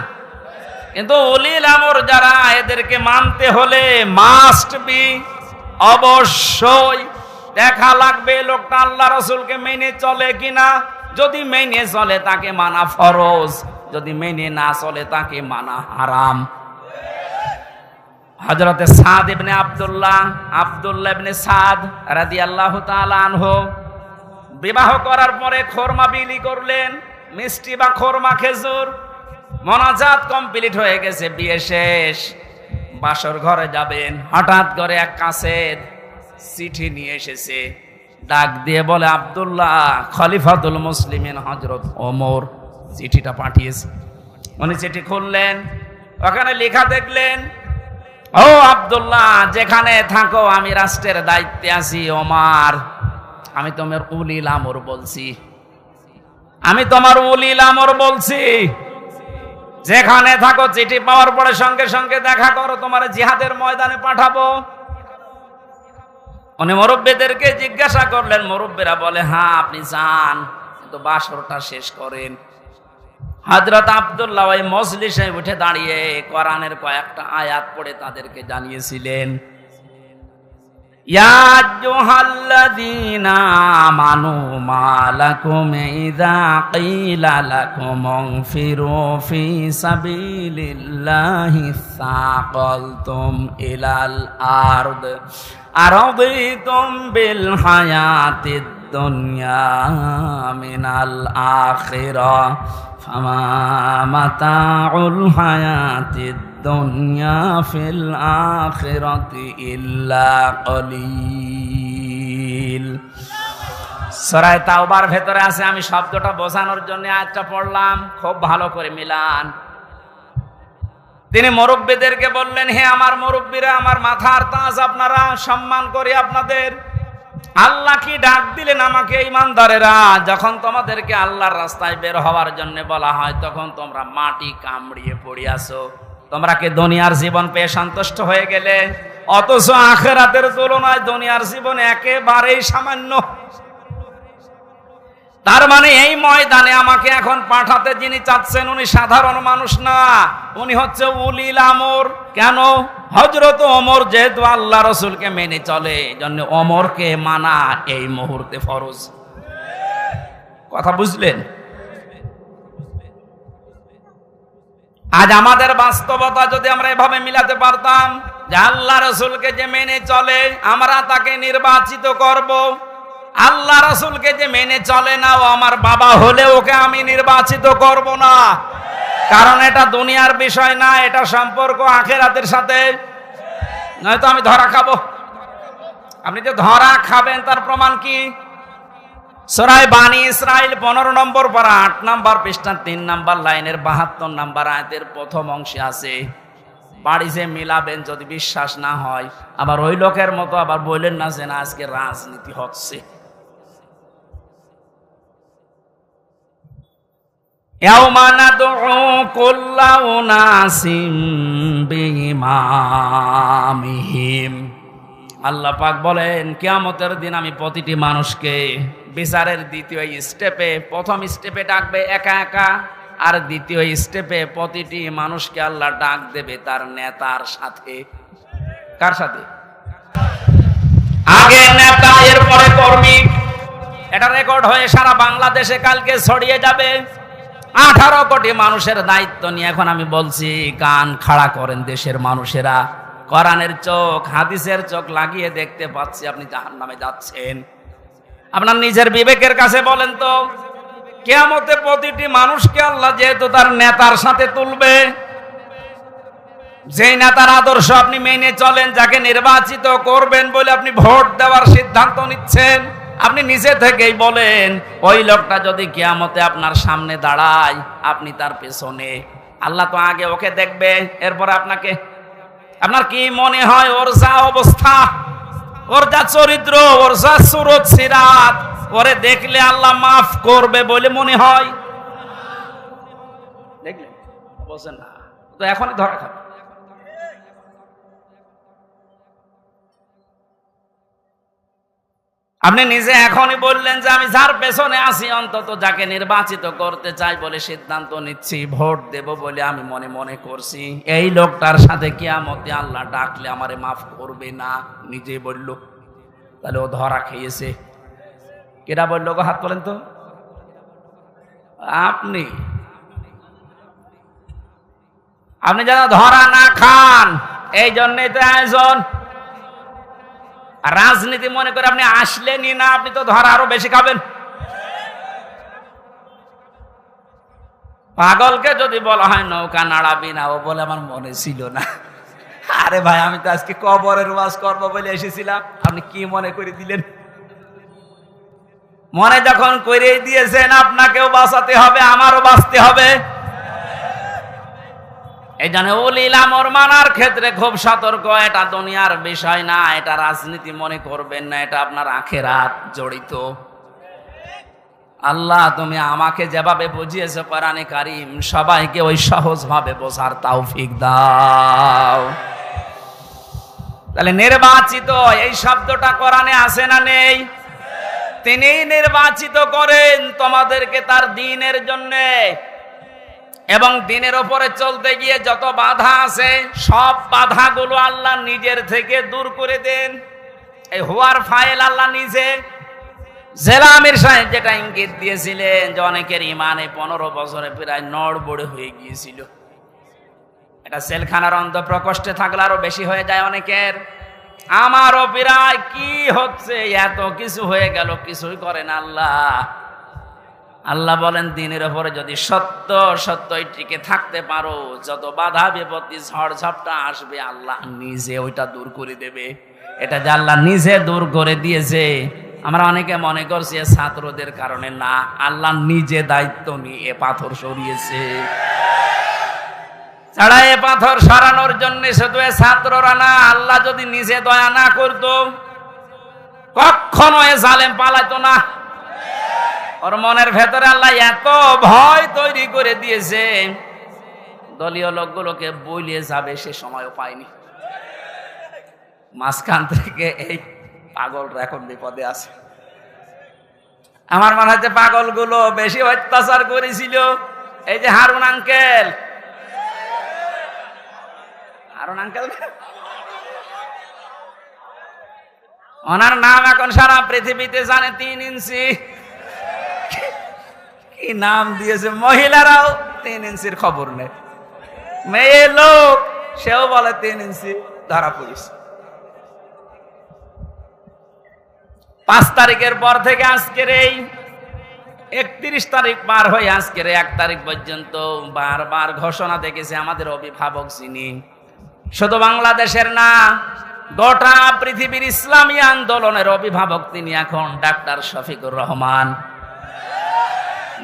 কিন্তু উলিল আমর যারা, এদেরকে মানতে হলে মাস্ট বি, অবশ্যই দেখা লাগবে লোকটা আল্লাহ রসুলকে মেনে চলে কিনা। যদি মেনে চলে তাকে মানা ফরজ, যদি মেনে না চলে তাকে মানা হারাম। হযরতে সাদ ইবনে আব্দুল্লাহ ইবনে সাদ রাদিয়াল্লাহু তাআলা আনহু বিবাহ করার পরে খোরমা বিলি করলেন, মিষ্টি বা খোরমা খেজুর। মোনাজাত কমপ্লিট হয়ে গেছে, বিয়ে শেষ, বাসর ঘরে যাবেন, হঠাৎ করে এক কাছের চিঠি নিয়ে এসেছে, ডাক দিয়ে বলে আব্দুল্লাহ খলিফাতুল মুসলিমিন হযরত ওমর চিঠিটা পাঠিয়েছে। উনি চিঠি খুললেন, ওখানে লেখা দেখলেন, ও আব্দুল্লাহ যেখানে থাকো আমি রাষ্ট্রের দায়িত্বে আছি, ওমর আমি তোমার উলিল আমর বলছি, যেখানে থাকো চিঠি পাওয়ার পরে সঙ্গে সঙ্গে দেখা করো, তোমার জিহাদের ময়দানে পাঠাবো। উনি মুরব্বীদেরকে জিজ্ঞাসা করলেন, মুরব্বীরা বলে হ্যাঁ আপনি যান, কিন্তু বাসরটা শেষ করেন। হযরত আব্দুল্লাহ ওই মজলিসে উঠে দাঁড়িয়ে কোরআনের কয়েকটা আয়াত পড়ে তাদেরকে জানিয়েছিলেন, ইয়া আইয়ুহাল্লাযীনা আমানু মা লাকুম ইযা ক্বিলা লাকুম ইনফিরু ফি সাবিলিল্লাহি সাকালতুম ইলাল আরদ আরাদিতুম বিল হায়াতিদ দুনিয়া মিনাল আখিরাহ ফামা মাতাউল হায়াতিদ দুনিয়া ফিল আখিরাতি ইল্লা কলিল। সূরা তাওবার ভেতরে আছে, আমি শব্দটা বোঝানোর জন্য আয়াতটা পড়লাম, খুব ভালো করে মিলান। তিনি মুরব্বীদেরকে বললেন, হে আমার মুরব্বীরা, আমার মাথার তাজ, আপনারা সম্মান করি আপনাদের। আল্লাহ কি ডাক দিলেন আমাকে, ঈমানদারেরা, যখন তোমাদেরকে আল্লাহর রাস্তায় বের হওয়ার জন্য বলা হয় তখন তোমরা মাটি কামড়িয়ে পড়ে আছো। তোমরা কি দুনিয়ার জীবন পেয়ে সন্তুষ্ট হয়ে গেলে? অথচ আখিরাতের তুলনায় দুনিয়ার জীবন একেবারেই সামান্য। তার মানে এই ময়দানে আমাকে এখন পাঠাতে যিনি চাচ্ছেন উনি সাধারণ মানুষ না, উনি হচ্ছে উলিল আমর। কেন? হযরত ওমর যেহেতু আল্লাহ রাসূলকে মেনে চলে, এজন্য ওমরকে মানা এই মুহূর্তে ফরজ। কথা বুঝলেন? আজ আমাদের বাস্তবতা যদি আমরা এভাবে মিলাতে পারতাম যে আল্লাহ রাসূলকে যে মেনে চলে আমরা তাকে নির্বাচিত করব, আল্লাহ রাসূলকে যে মেনে চলে না ও আমার বাবা হলে ওকে আমি নির্বাচিত করব না, কারণ এটা দুনিয়ার বিষয় না, এটা সম্পর্ক আখিরাতের সাথে। নয়তো আমি ধরা খাবো। আপনি যে ধরা খাবেন তার প্রমাণ কি? সূরা বানী ইসরাইল 15 নম্বর পারা 8 নম্বর পৃষ্ঠা 3 নম্বর লাইনের 72 নম্বর আয়াতের প্রথম অংশে আছে, বাড়িতে মিলাবেন যদি বিশ্বাস না হয়। আবার ওই লোকের মতো আবার বললেন না যে না আজকে রাজনীতি হচ্ছে। ইয়াউমা নাদউ কুল্লা উনাসিম বিইমামিহিম। আল্লাহ পাক বলেন কিয়ামতের দিন আমি প্রতিটি মানুষকে বিচারের দ্বিতীয় স্টেপে, প্রথম স্টেপে ডাকবে একা একা, আর দ্বিতীয় স্টেপে প্রতিটি মানুষকে আল্লাহ ডাক দেবে তার নেতার সাথে। কার সাথে? আগে নেতা, এরপরে কর্মী। এটা রেকর্ড হয়ে সারা বাংলাদেশে কালকে ছড়িয়ে যাবে। 18 কোটি মানুষের দায়িত্ব নিয়ে এখন আমি বলছি, কান খাড়া করেন দেশের মানুষেরা। কোরআনের চোখ, হাদিসের চোখ লাগিয়ে দেখতে পাচ্ছি আপনি জাহান্নামে যাচ্ছেন। আপনার নিজের বিবেকের কাছে বলেন তো, কিয়ামতে প্রতিটি মানুষকে আল্লাহ যেহেতু তার নেতার সাথে তুলবে, যেই নেতার আদর্শ আপনি মেনে চলেন, যাকে নির্বাচিত করবেন বলে আপনি ভোট দেওয়ার সিদ্ধান্ত নিচ্ছেন, আপনি নিজে থেকেই বলেন ওই লোকটা যদি কিয়ামতে আপনার সামনে দাঁড়ায় আপনি তার পেছনে। আল্লাহ তো আগে ওকে দেখবে, এরপর আপনাকে। আপনার কি মনে হয় ওর যা অবস্থা, ওর যা চরিত্র, ওর যা সুরত সিরাত, ওরে দেখলে আল্লাহ মাফ করবে বলে মনে হয়? দেখলেন? বলছেন না তো এখনই ধরা খাবে। আপনি নিজে এখনই বললেন যে আমি যার পেছনে আছি, অন্তত যাকে নির্বাচিত করতে চাই বলে সিদ্ধান্ত নিচ্ছি, ভোট দেব বলে আমি মনে মনে করছি, এই লোকটার সাথে কিয়ামতে আল্লাহ ডাকলে আমারে মাফ করবে না, নিজে বলল। তাহলে ও ধরা খেয়েছে। কেডা বললো গো? হাত তোলেন তো। আপনি আপনি যেন ধরা না খান, এই জন্যই তো আয়োজন। রাজনীতি মনে করে আপনি আসলেনই না, আপনি তো ধরা আরো বেশি খাবেন। পাগলকে যদি বলা হয় নৌকা নাড়াবি না, ও বলে আমার মনে ছিল না। আরে ভাই আমি তো আজকে কবরের ওয়াজ করবো বলে এসেছিলাম, আপনি কি মনে করে দিলেন? মনে যখন করে দিয়েছেন আপনাকেও বাঁচাতে হবে, আমারও বাঁচতে হবে। এই জন্য উলিল আমর মানার ক্ষেত্রে খুব সতর্ক। এটা দুনিয়ার বিষয় না, এটা রাজনীতি মনে করবেন না, এটা আপনার আখিরাত জড়িত। আল্লাহ তুমি আমাকে যেভাবে বুঝিয়েছো কোরআনে কারীম, সবাইকে ওই সহজ ভাবে বোঝার তৌফিক দাও। তাহলে নির্বাচিত এই শব্দটা কোরআনে আছে না নেই? তিনি নির্বাচিত করেন তোমাদেরকে তার দ্বীনের জন্য, এবং দ্বীনের উপরে চলতে গিয়ে যত বাধা আছে সব বাধাগুলো আল্লাহ নিজের থেকে দূর করে দেন। এই হুয়ার ফাইল আল্লাহ নিজে। জেলা আমির সাহেব যেটা ইঙ্গিত দিয়েছিলেন যে অনেকের ইমানে 15 বছরে প্রায় নড়বড়ে হয়ে গিয়েছিল, এটা সেলখানার অন্ধ প্রকোষ্ঠে থাকলে আরো বেশি হয়ে যায় অনেকের। আমারও প্রায় কি হচ্ছে, এত কিছু হয়ে গেল, কিছুই করেন আল্লাহ। আল্লাহ বলেন দ্বীনের উপরে যদি সত্যই টিকে থাকতে পারো, যত বাধা বিপত্তি ঝড় ঝাপটা আসবে আল্লাহ নিজে ওইটা দূর করে দেবে। এটা যে আল্লাহ নিজে দূর করে দিয়েছে, আমরা অনেকে মনে করছি ছাত্রদের কারণে, না, আল্লাহ নিজে দায়িত্ব নিয়ে এ পাথর সরিয়েছে। ছাড়া এ পাথর সরানোর জন্য শুধু ছাত্ররা না, আল্লাহ যদি নিজে দয়া না করতো কখনো এ জালেম পালাইতো না। ওর মনের ভেতরে আল্লাহ এত ভয় তৈরি করে দিয়েছে, দলীয় লোকগুলোকে বলিয়ে যাবে সে সময়ও পায়নি। মাঝখান থেকে এই পাগলরা এখন বিপদে আছে। আমার মনে হচ্ছে পাগলগুলো বেশি অত্যাচার করেছিল এই যে হারুন আঙ্কেল। ওনার নাম এখন সারা পৃথিবীতে জানে, 3 ইঞ্চি। কি নাম দিয়েছে, মহিলারাও 3 ইঞ্চির খবর নেই। মেয়ে লোক সেও বলে 3 ইঞ্চি, ধরা পড়িস। 5 তারিখের পর থেকে আজকের এই 31 তারিখ পার হয়ে আজকের 1 তারিখ পর্যন্ত বারবার ঘোষণা দেখেছে আমাদের অভিভাবক যিনি, শুধু বাংলাদেশের না গোটা পৃথিবীর ইসলামী আন্দোলনের অভিভাবক তিনি এখন ডাক্তার শফিকুর রহমান।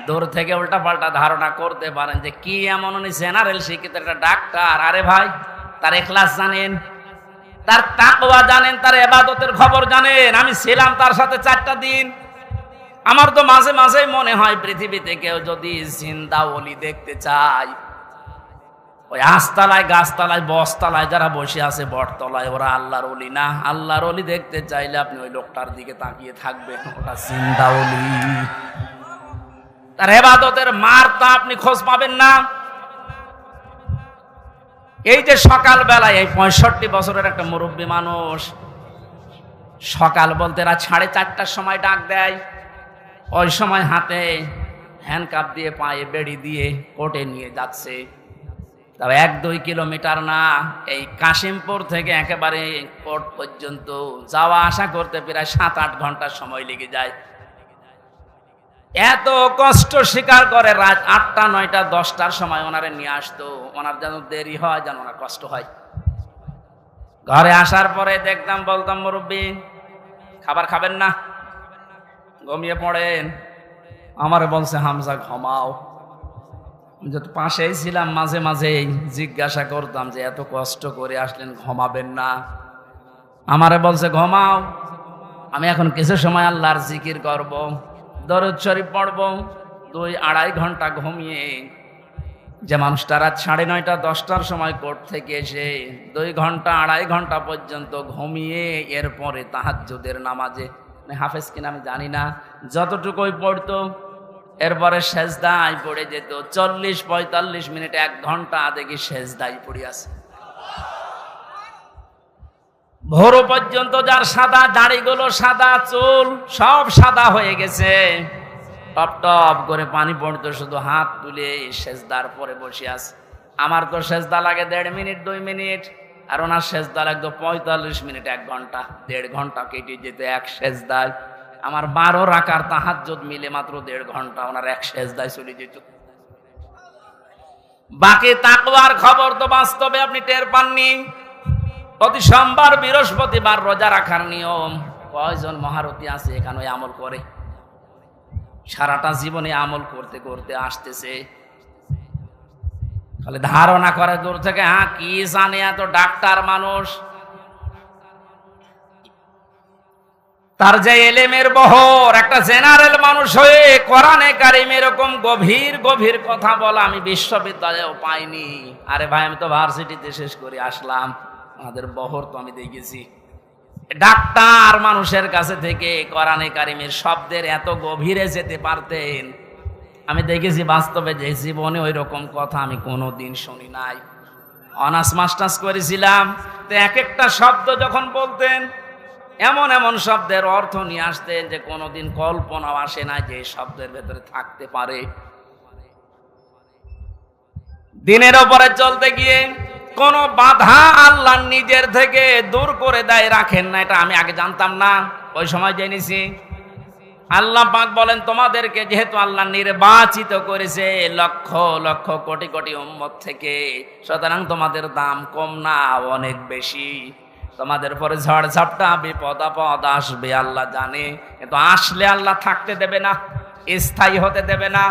দূর থেকে উল্টাপাল্টা ধারণা করতে পারেন যে কি এমন উনি জেনারেল শিক্ষিত একটা ডাক্তার। আরে ভাই, তার ইখলাস জানেন, তার তাকওয়া জানেন, তার ইবাদতের খবর জানেন। আমি ছিলাম তার সাথে 4টা দিন। আমার তো মাঝে মাঝেই মনে হয় পৃথিবীতে কেউ যদি জিন্দা ওলি দেখতে চায়, ওই আস্তালায়, গাছতলায়, বসতলায় যারা বসে আছে বটতলায়, ওরা আল্লাহর ওলি না। আল্লাহর ওলি দেখতে চাইলে আপনি ওই লোকটার দিকে তাকিয়ে থাকবেন, ওটা জিন্দা ওলি। তার ইবাদতের মারটা আপনি খোঁজ পাবেন না। এই যে সকাল বেলায় এই 65 বছরের একটা মুরব্বী মানুষ সকাল বলতে রাত 4:30টার সময় ডাক দেয়, ওই সময় হাতে হ্যান্ডকাপ দিয়ে পায়ে বেড়ি দিয়ে কোর্টে নিয়ে যাচ্ছে। তবে 1-2 কিলোমিটার না, এই কাশিমপুর থেকে একেবারে কোর্ট পর্যন্ত যাওয়া আসা করতে প্রায় 7-8 ঘন্টার সময় লেগে যায়। এত কষ্ট স্বীকার করে রাত 8টা, 9টা, 10টার সময় ওনারে নিয়ে আসতো। ওনার যেন দেরি হয়, যেন ওনার কষ্ট হয়। ঘরে আসার পরে দেখতাম, বলতাম, মুরব্বী খাবার খাবেন না, ঘুমিয়ে পড়েন। আমারে বলছে, হামজা ঘুমাও। যত পাশেই ছিলাম মাঝে মাঝে জিজ্ঞাসা করতাম যে এত কষ্ট করে আসলেন, ঘুমাবেন না? আমারে বলছে ঘুমাও, আমি এখন কিছু সময় আল্লাহর জিকির করব, দরুদ শরীফ পড়ব। 2-2.5 ঘন্টা ঘুমিয়ে যে মানুষটা রাত 9:30, 10টার সময় কোর্ট থেকে এসে 2 ঘন্টা 2.5 ঘন্টা পর্যন্ত ঘুমিয়ে এরপরে তাহাজ্জুদের নামাজে, হাফেজ কিনা আমি জানি না, যতটুকুই পড়তো এরপরে সেজদায় পড়ে যেত। 40-45 মিনিট, 1 ঘন্টা দেখি সেজদায় পড়ে আছে। ভোর পর্যন্ত যার সাদা দাড়িগুলো, সাদা চুল সব সাদা হয়ে গেছে, টপ টপ করে পানি পড়তো, শুধু হাত তুলে সেজদার পরে বসে আছে। আমার তো সেজদা লাগে 1.5 মিনিট, 2 মিনিট, আর ওনার সেজদা লাগতো 45 মিনিট, 1 ঘন্টা। 1.5 ঘন্টা কেটে যেত এক সেজদায়। আমার 12 রাকার তাহাজ্জুদ মিলে মাত্র 1.5 ঘন্টা ওনার এক সেজদায় চলে যেত। বাকি তাকওয়ার খবর তো বাস্তবে আপনি টের পাননি। প্রতি সোমবার, বৃহস্পতিবার রোজা রাখার নিয়ম। কয়জন মহারথী আছে এখানে আমল করে? সারাটা জীবনে আমল করতে করতে আসতেছে, খালি ধারণা করে দূর থেকে, হ্যাঁ কি জানে এত ডাক্তার মানুষ। তার যে এলেমের বহর, একটা জেনারেল মানুষ হয়ে কোরআনে কারিম এরকম গভীর গভীর কথা বলা আমি বিশ্ববিদ্যালয়েও পাইনি। আরে ভাই, আমি তো ভার্সিটিতে শেষ করে আসলাম, আমাদের বহর তো আমি দেখেছি। ডাক্তার মানুষের কাছে থেকে কোরআনে কারিমের শব্দের এত গভীরে যেতে পারতেন আমি দেখেছি বাস্তবে, যে জীবনে ওই রকম কথা আমি কোনোদিন শুনি নাই। অনার্স মাস্টার্স করেছিলাম, তো এক একটা শব্দ যখন বলতেন, এমন এমন শব্দের অর্থ নিয়ে আসতেন যে কোনোদিন কল্পনাও আসে না যে শব্দের ভেতরে থাকতে পারে। দিনের ওপরে চলতে গিয়ে কোন বাধা আল্লাহ নিজের থেকে দূর করে দেয়, রাখেন না। এটা আমি আগে জানতাম না, ওই সময় জেনেছি। আল্লাহ পাক বলেন, তোমাদেরকে যেহেতু আল্লাহ নির্বাচিত করেছে লক্ষ লক্ষ কোটি কোটি উম্মত থেকে, সুতরাং তোমাদের দাম কম না, অনেক বেশি। তোমাদের পরে ঝড় ঝাপটা, বিপদ আপদ আসবে, আল্লাহ জানে। কিন্তু আসলে আল্লাহ থাকতে দেবে না, স্থায়ী হতে দেবে না।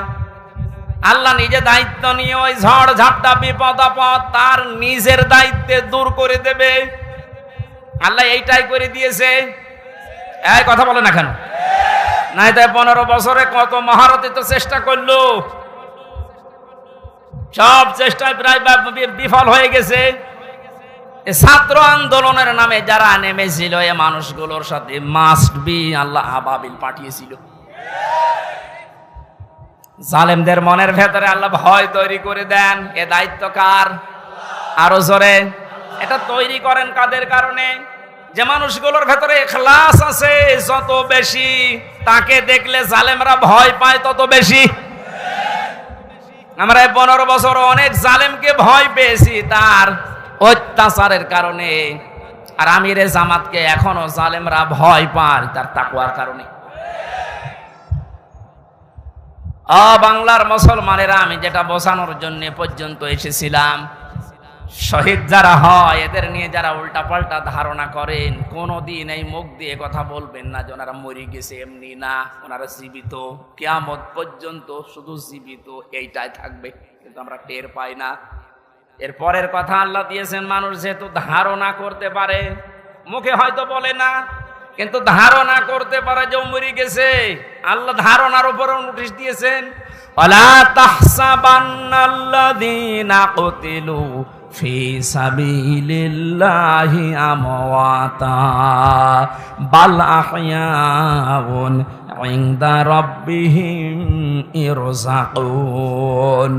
আল্লাহ নিজে দায়িত্ব নিয়ে ওই ঝড় ঝাপটা, বিপদ আপদ তার নিজের দায়িত্বে দূর করে দেবে। আল্লাহ এইটাই করে দিয়েছে। এই কথা বলে না কেন? নাই তাই 15 বছরে কত মহারথী তো চেষ্টা করলো, সব চেষ্টায় প্রায় বিফল হয়ে গেছে। ছাত্র আন্দোলনের নামে যারা নেমেছিল, এ মানুষগুলোর সাথে মাস্ট বি আল্লাহ আবাবিল পাঠিয়েছিল। জালেমদের মনের ভেতরে আল্লাহ ভয় তৈরি করে দেন। এ দায়িত্ব কার? আরো জোরে। এটা তৈরি করেন কাদের কারণে? যে মানুষগুলোর ভেতরে ইখলাস আছে যত বেশি, তাকে দেখলে জালেমরা ভয় পায় তত বেশি। আমরা 15 বছর অনেক জালেমকে ভয় পেয়েছি তার অত্যাচারের কারণে, আর আমিরে জামাতকে এখনো জালেমরা ভয় পায় তার তাকওয়ার কারণে। বাংলার মুসলমানেরা, আমি যেটা বোঝানোর জন্য পর্যন্ত এসেছিলাম, শহীদ যারা হয় এদের নিয়ে যারা উল্টাপাল্টা ধারণা করেন, কোনদিন এই মুখ দিয়ে কথা বলবেন না যে ওনারা মরে গেছে, এমনি না, ওনারা জীবিত, কিয়ামত পর্যন্ত শুধু জীবিত এইটাই থাকবে, কিন্তু আমরা টের পাই না। এর পরের কথা আল্লাহ দিয়েছেন, মানুষ যেহেতু ধারণা করতে পারে, মুখে হয়তো বলে না, কিন্তু ধারণা করতে পারে যে মরে গেছে। আল্লাহ ধারণার উপর নোটিশ দিয়েছেন, ওয়ালা তাহসাবান্নাল্লাযীনা কুতিলু ফি সাবিলিল্লাহি আমওয়াতা বাল আহইয়াউন ইনদা রাব্বিহিম ইরযাকুন।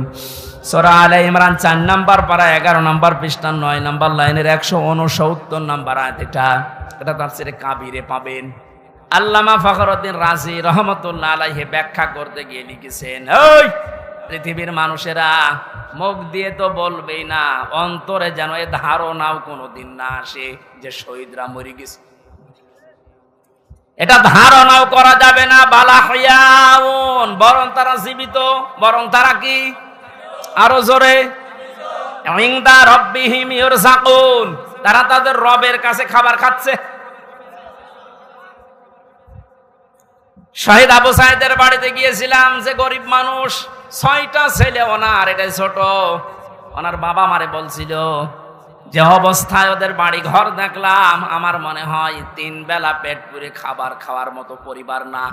সূরা আলে ইমরান 4 নম্বর পারা 11 নম্বর পৃষ্ঠা 9 নম্বর লাইনের 169 নম্বর আয়াত। এটা তাফসীরে কাবীরে পাবেন। আল্লামা ফখরুদ্দিন রাজি রহমাতুল্লাহ আলাইহি ব্যাখ্যা করতে গিয়ে লিখেছেন, ওই পৃথিবীর মানুষেরা মুখ দিয়ে তো বলবেই না, অন্তরে যেন এ ধারণাও কোনোদিন না আসে যে শহীদরা মরে গেছে। এটা ধারণাও করা যাবে না। বালাহিয়াউন, বরং তারা জীবিত, বরং তারা কি? আরো জোরে। ইনদা রাব্বিহিম ইরযাকুন, তারা তাদের রবের কাছে খাবার খাচ্ছে। শহীদ আবু সাইদের বাড়িতে গিয়েছিলাম, যে গরিব মানুষ, 6টা ছেলে ওনার, এটাই ছোট। ওনার বাবা মারে বলছিল, যে অবস্থায় ওদের বাড়ি ঘর দেখলাম, আমার মনে হয় 3 বেলা পেট পুরে খাবার খাওয়ার মতো পরিবার না।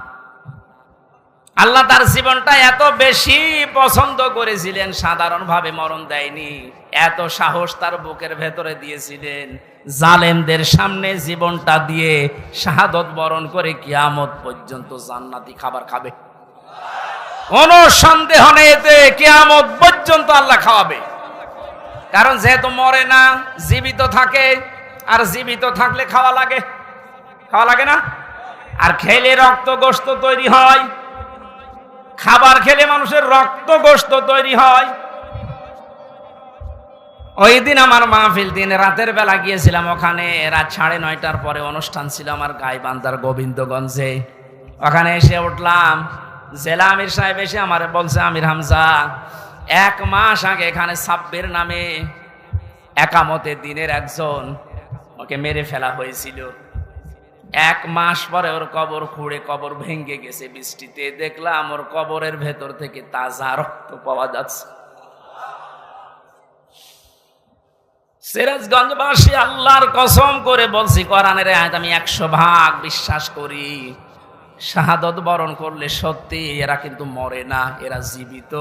আল্লাহ তার জীবনটা এত বেশি পছন্দ করেছিলেন, সাধারণভাবে মরণ দেয়নি, এত সাহস তার বুকের ভেতরে দিয়েছিলেন, জালেমদের সামনে জীবনটা দিয়ে শাহাদত বরণ করে কিয়ামত পর্যন্ত জান্নাতি খাবার খাবে। কোনো সন্দেহ নেই এতে, কিয়ামত পর্যন্ত আল্লাহ খাওয়াবে। কারণ যেহেতু মরে না, জীবিত থাকে, আর জীবিত থাকলে খাওয়া লাগে, খাওয়া লাগে না? আর খেলে রক্ত গোশত তৈরি হয়, খাবার খেলে মানুষের রক্ত গোশত তৈরি হয়। ওই দিন আমার মাহফিল, দিন রাতের বেলা গিয়েছিলাম ওখানে, রাত 9:30টার পরে অনুষ্ঠান ছিল আমার গাইবান্ধার গোবিন্দগঞ্জে। ওখানে এসে উঠলাম, জেলা আমির সাহেব এসে আমার বলছে, আমির হামজা, 1 মাস আগে এখানে সাব্বির নামে একামতে দিনের একজন, ওকে মেরে ফেলা হয়েছিল। 1 মাস পরে ওর কবর খুঁড়ে কবর ভেঙে গেছে বৃষ্টিতে, দেখলাম ওর কবরের ভেতর থেকে তাজা রক্ত পাওয়া যাচ্ছে। সিরাজগঞ্জবাসী, আল্লাহর কসম করে বলছি, কোরআনের আয়াত আমি 100% বিশ্বাস করি। শাহাদত বরণ করলে সত্যি এরা কিন্তু মরে না, এরা জীবিত।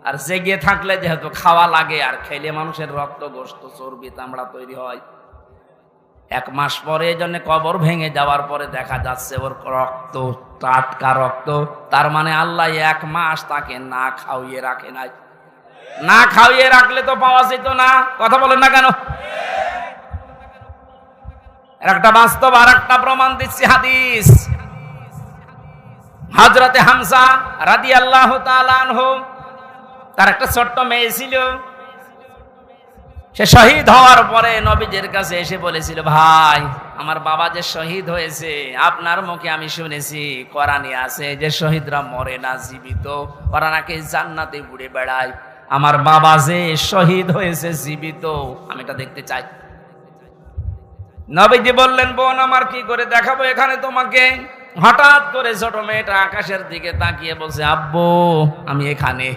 আর জেগে থাকলে যেহেতু খাওয়া লাগে, আর খেলে মানুষের রক্ত গোশত চর্বি চামড়া তৈরি হয়। 1 মাস পরে এই জন্য কবর ভেঙে যাওয়ার পরে দেখা যাচ্ছে ওর রক্ত টাটকা রক্ত। তার মানে আল্লাহ 1 মাস তাকে না খাওয়িয়ে রাখে নাই। না খাওয়িয়ে রাখলে তো পাওয়া যেত না। কথা বলেন না কেন? একটা বাস্তব, আর একটা প্রমাণ দিচ্ছি, হাদিস। হযরতে হামজা রাদিয়াল্লাহু তাআলা আনহু, তার একটা ছোট্ট মেয়ে ছিল। সে শহীদ হওয়ার পরে নবীজির কাছে এসে বলেছিল, ভাই, আমার বাবা যে শহীদ হয়েছে, আপনার মুখে আমি শুনেছি, কোরআনে আছে যে শহীদরা মরে না, জীবিত, ওরা নাকি জান্নাতে ঘুরে বেড়ায়। আমার বাবা যে শহীদ হয়েছে জীবিত, আমি এটা দেখতে চাই। নবীজি বললেন, বোন আমার, কি করে দেখাবো এখানে তোমাকে? হঠাৎ করে ছোট মেয়েটা আকাশের দিকে তাকিয়ে বলছে, আব্বু আমি এখানে।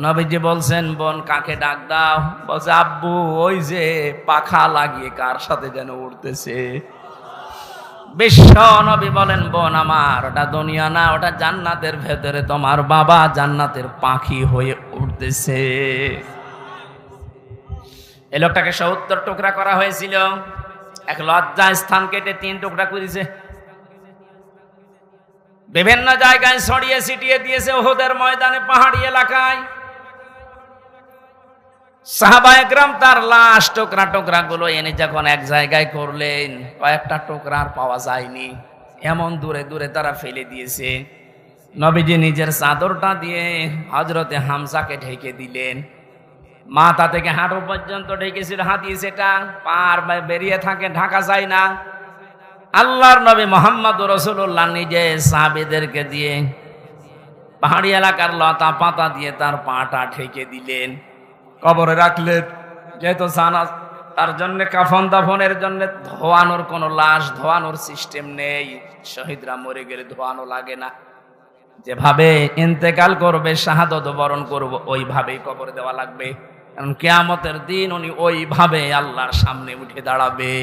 নবীজি বলছেন, বোন কাকে ডাক দাও? বলছে, আব্বু ওই যে পাখা লাগিয়ে কার সাথে যেন উড়তেছে। বিশ্ব নবী বলেন, বোন আমার, ওটা দুনিয়া না, ওটা জান্নাতের ভেতরে তোমার বাবা জান্নাতের পাখি হয়ে উঠতেছে। এই লোকটাকে 70 টুকরা করা হয়েছিল, এক লজ্জা স্থান কেটে 3 টুকরা করেছে। বিভিন্ন জায়গায় ছড়িয়ে ছিটিয়ে দিয়েছে, উহুদের ময়দানে, পাহাড়ি এলাকায়। সাহাবায়ে কেরাম তার লাশ টুকরা টুকরা গুলো এনে যখন এক জায়গায় করলেন, কয়েকটা টুকরা আর পাওয়া যায়নি, এমন দূরে দূরে তারা ফেলে দিয়েছে। নবীজি নিজের চাদরটা দিয়ে হযরতে হামজাকে ঢেকে দিলেন। মাথা থেকে হাঁটু পর্যন্ত ঢেকেছিল হাদিস, এটা পার বেরিয়ে থাকে, ঢাকা যায় না। আল্লাহর নবী মুহাম্মদুর রাসূলুল্লাহ নিজে সাহাবীদেরকে দিয়ে পাহাড়ি এলাকার লতা পাতা দিয়ে তার পাটা ঢেকে দিলেন, কবরে রাখলেন। যেহেতু তার জন্য কাফন দাফনের জন্য ধোয়ানোর কোনো লাশ ধোয়ানোর সিস্টেম নেই, শহীদরা মরে গেলে ধোয়ানো লাগে না, যেভাবে ইন্তেকাল করবে, শাহাদত বরণ করব, ওইভাবেই কবর দেওয়া লাগবে। কারণ কিয়ামতের দিন উনি ওইভাবে আল্লাহর সামনে উঠে দাঁড়াবে।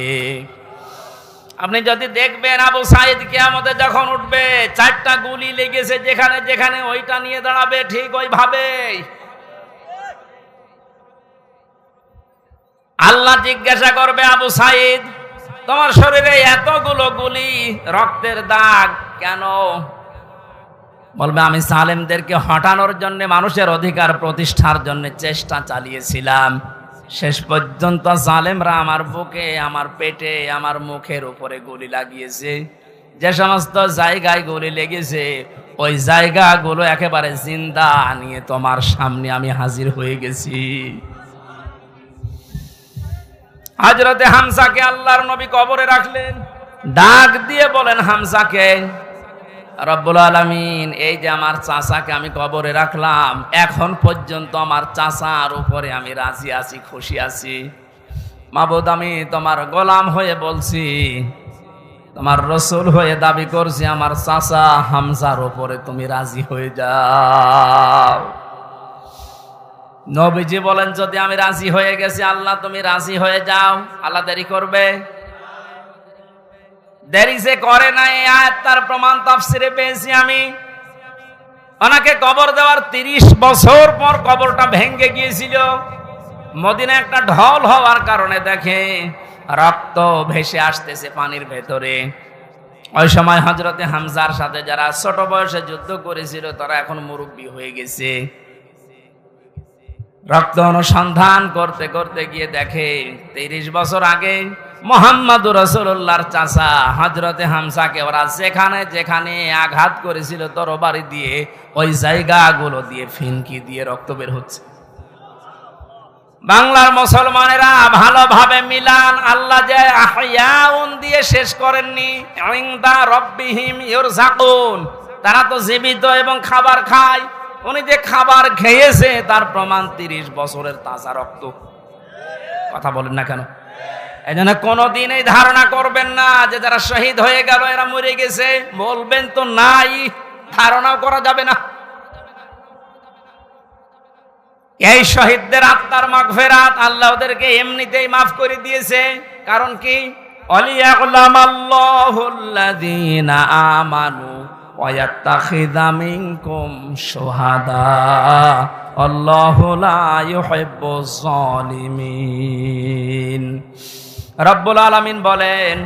আপনি যদি দেখবেন আবু সাঈদ কিয়ামতে যখন উঠবে, 4টা গুলি লেগেছে যেখানে যেখানে, ওইটা নিয়ে দাঁড়াবে ঠিক ওইভাবে। আল্লাহ জিজ্ঞাসা করবে, আবু সাঈদ তোমার শরীরে এতগুলো গুলি, রক্তের দাগ কেন? বলবে, আমি জালেমদেরকে হটানোর জন্য, মানুষের অধিকার প্রতিষ্ঠার জন্য চেষ্টা চালিয়েছিলাম। শেষ পর্যন্ত জালেমরা আমার বুকে, আমার পেটে, আমার মুখের উপরে গুলি লাগিয়েছে। যে সমস্ত জায়গায় গুলি লেগেছে, ওই জায়গাগুলো একেবারে জিন্দা নিয়ে তোমার সামনে আমি হাজির হয়ে গেছি। হযরতে হামজাকে আল্লাহর নবী কবরে রাখলেন। ডাক দিয়ে বলেন হামজাকে, রব্বুল আলামিন, এই যে আমার চাচাকে আমি কবরে রাখলাম, এখন পর্যন্ত আমার চাচার উপরে আমি রাজি আছি, খুশি আছি। মাবুদ, আমি তোমার গোলাম হয়ে বলছি, তোমার রাসূল হয়ে দাবি করছি, আমার চাচা হামজার উপরে তুমি রাজি হয়ে যাও। নবীজি বলেন, যদি আমি রাজি হয়ে গেছি, আল্লাহ তুমি রাজি হয়ে যাও, আল্লাহ দেরি করবে? দেরি যে করে নাই, আয়াত তার প্রমাণ তাফসিরে পেয়েছি আমি। ওনাকে কবর দেওয়ার 30 বছর পর কবরটা ভেঙে গিয়েছিল। মদিনা একটা ঢল হওয়ার কারণে দেখে রক্ত ভেসে আসতেছে পানির ভেতরে। ওই সময় হযরতে হামজার সাথে যারা ছোট বয়সে যুদ্ধ করেছিল, তারা এখন মুরব্বী হয়ে গেছে। রক্ত অনুসন্ধান করতে করতে গিয়ে দেখে 30 বছর আগে মুহাম্মদুর রাসূলুল্লাহর চাচা হযরতে হামজাকে ওরা যেখানে যেখানে আঘাত করেছিল তরবারি দিয়ে, ওই জায়গাগুলো দিয়ে ফিনকি দিয়ে রক্ত বের হচ্ছে। বাংলার মুসলমানেরা ভালোভাবে মিলান, আল্লাহ যে আহয়াউন দিয়ে শেষ করেননি, ইনদা রাব্বিহিম ইরযাকুন, তারা তো জীবিত এবং খাবার খায়। উনি যে খাবার খেয়েছে তার প্রমাণ 30 বছরের তাজা রক্ত। কথা বলেন না কেন? এই জন্য কোনোদিন এই ধারণা করবেন না যে যারা শহীদ হয়ে গেল এরা মরে গেছে, বলবেন তো নাই, ধারণাও করা যাবে না। এই শহীদদের আত্মার মাগফিরাত আল্লাহ ওদেরকে এমনিতেই মাফ করে দিয়েছে। কারণ কি? ওয়ালিয়াকুলামাল্লাহুল্লাযীনা আমানু ওয়া ইয়াত্তাখিযা মিনকুম শুহাদা আল্লাহু লা ইউহিব্বুজ জালিমিন। রব্বুল আলামিন বলেন,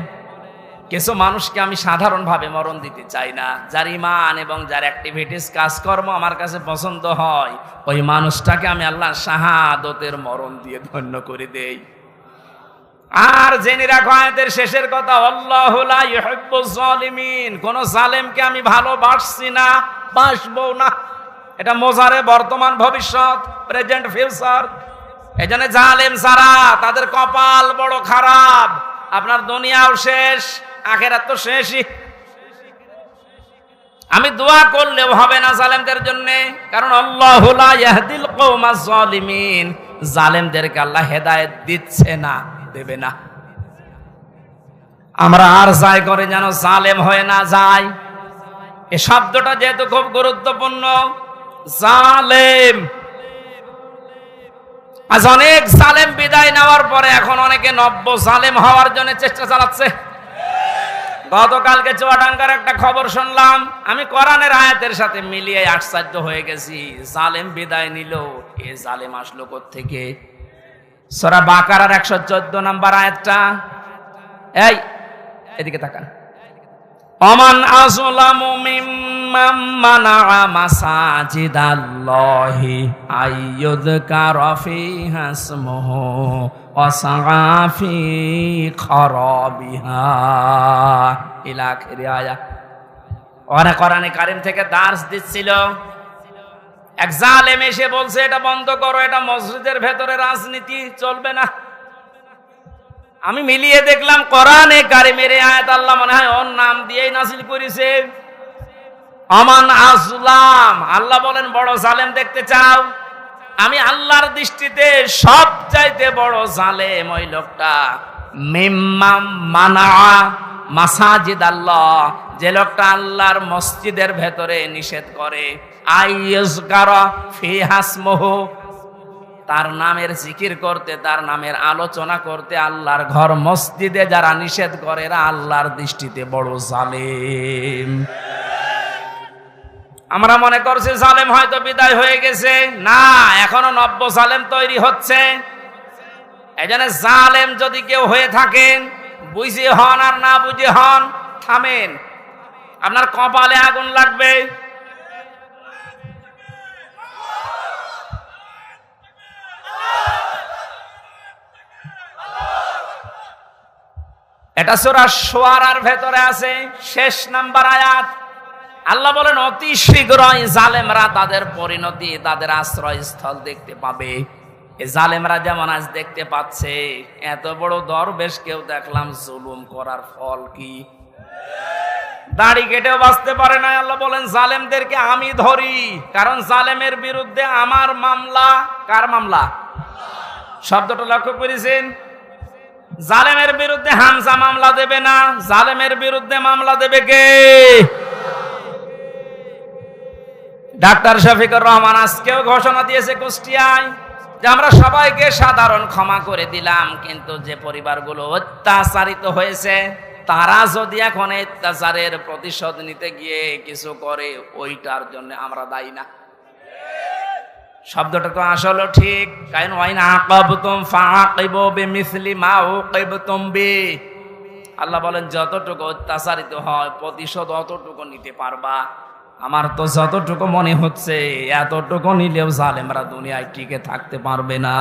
কিছু মানুষকে আমি সাধারণভাবে মরণ দিতে চাই না। যার ঈমান এবং যার অ্যাক্টিভিটিস, কাজকর্ম আমার কাছে পছন্দ হয়, ওই মানুষটাকে আমি আল্লাহ শাহাদতের মরণ দিয়ে ধন্য করে দেই। আর জেনে রাখো আয়াতের শেষের কথা, আল্লাহু লা ইউহিব্বুজ জালিমিন, কোন জালেমকে আমি ভালোবাসছি না, বাসবো না। এটা মোজারে বর্তমান ভবিষ্যৎ, প্রেজেন্ট ফিউচার। এজন্য জালেম যারা, তাদের কপাল বড় খারাপ। আপনার দুনিয়াও শেষ, আখিরাত তো শেষই। আমি দোয়া করলেও হবে না জালেমদের জন্য, কারণ আল্লাহু লা ইয়াহদিল কওমাজ জালিমিন, জালেমদেরকে আল্লাহ হেদায়েত দিচ্ছে না, দেবে না। আমরা আর যাই করে যেন জালেম হয়ে না যায়। এই শব্দটা যেহেতু খুব গুরুত্বপূর্ণ, জালেম। আজ অনেক জালেম বিদায় নেওয়ার পরে এখন অনেকে নব্য জালেম হওয়ার জন্য চেষ্টা চালাচ্ছে। গতকালকে চুয়াডাঙ্গার একটা খবর শুনলাম, আমি কোরআনের আয়াতের সাথে মিলিয়ে আশ্চর্য হয়ে গেছি। জালেম বিদায় নিল, এ জালেম আসলো কোত্থেকে? সূরা বাকারার 114 নম্বর আয়াতটা, এই এদিকে তাকান, ওমান আযলামু মিম্মান মানাআ মাসাজিদাল্লাহি আইয়ুযকারা ফীহা ইসমুহু ওয়া সাআ ফী খারাবিহা ইলা আখির আয়াত। ওরা কোরআনে কারীম থেকে দার্স দিচ্ছিল, এক জালেম এসে বলছে এটা বন্ধ করো, এটা মসজিদের ভেতরে রাজনীতি চলবে না। আমি মিলিয়ে দেখলাম কোরআনে কারীমের আয়াত আল্লাহ মনে হয় ওর নাম দিয়েই নাযিল করেছে। আমান আযলাম, আল্লাহ বলেন বড় জালেম দেখতে চাও? আমি আল্লাহর দৃষ্টিতে সবচাইতে বড় জালেম ওই লোকটা মিম্মাম মানা মাসাজিদ আল্লাহ, যে লোকটা আল্লাহর মসজিদের ভেতরে নিষেধ করে আইয়ুযকারা ফীহা ইসমুহু, তার নামের জিকির করতে, তার নামের আলোচনা করতে আল্লাহর ঘর মসজিদে যারা নিষেধ করে এরা আল্লাহর দৃষ্টিতে বড় জালেম। আমরা মনে করছি জালেম হয়তো বিদায় হয়ে গেছে, না, এখনো নব্য জালেম তৈরি হচ্ছে। এজন্য জালেম যদি কেউ হয়ে থাকেন, বুঝে হন আর না বুঝে হন, থামেন, আপনার কপালে আগুন লাগবে। এটা সূরা শুআরার ভেতরে আছে, শেষ নাম্বার আয়াত। আল্লাহ বলেন অতি শীঘ্রই জালেমরা তাদের পরিণতি, তাদের আশ্রয়স্থল দেখতে পাবে। এই জালেমরা যেমন আজ দেখতে পাচ্ছে, এত বড় দরবেশ কেউ দেখলাম জুলুম করার ফল কি? দাড়ি কেটেও বাঁচতে পারে না। আল্লাহ বলেন জালেমদেরকে আমি ধরি, কারণ জালেমের বিরুদ্ধে আমার মামলা। কার মামলা? শব্দটা লক্ষ্য করেছেন? জালেমের বিরুদ্ধে হামজা মামলা দেবে না, জালেমের বিরুদ্ধে মামলা দেবে কে? ডাক্তার শফিকুর রহমান আজকেও ঘোষণা দিয়েছে কুষ্টিয়ায় যে আমরা সবাইকে সাধারণ ক্ষমা করে দিলাম, কিন্তু যে পরিবারগুলো অত্যাচারিত হয়েছে তারা যদি এখন অত্যাচারের প্রতিশোধ নিতে গিয়ে কিছু করে, ওইটার জন্য আমরা দায়ী না। শব্দটা তো আসলে ঠিক, কারণ ওয়াইন আকাবতুম ফাআকিবু বিমিসলি মা উকিবতুম বি। আল্লাহ বলেন যতটুকু অত্যাচারিত হয় প্রতিশোধ অতটুকু নিতে পারবা। আমার তো যতটুকু মনে হচ্ছে এতটুকু নিলেও জালেমরা দুনিয়ায় টিকে থাকতে পারবে না।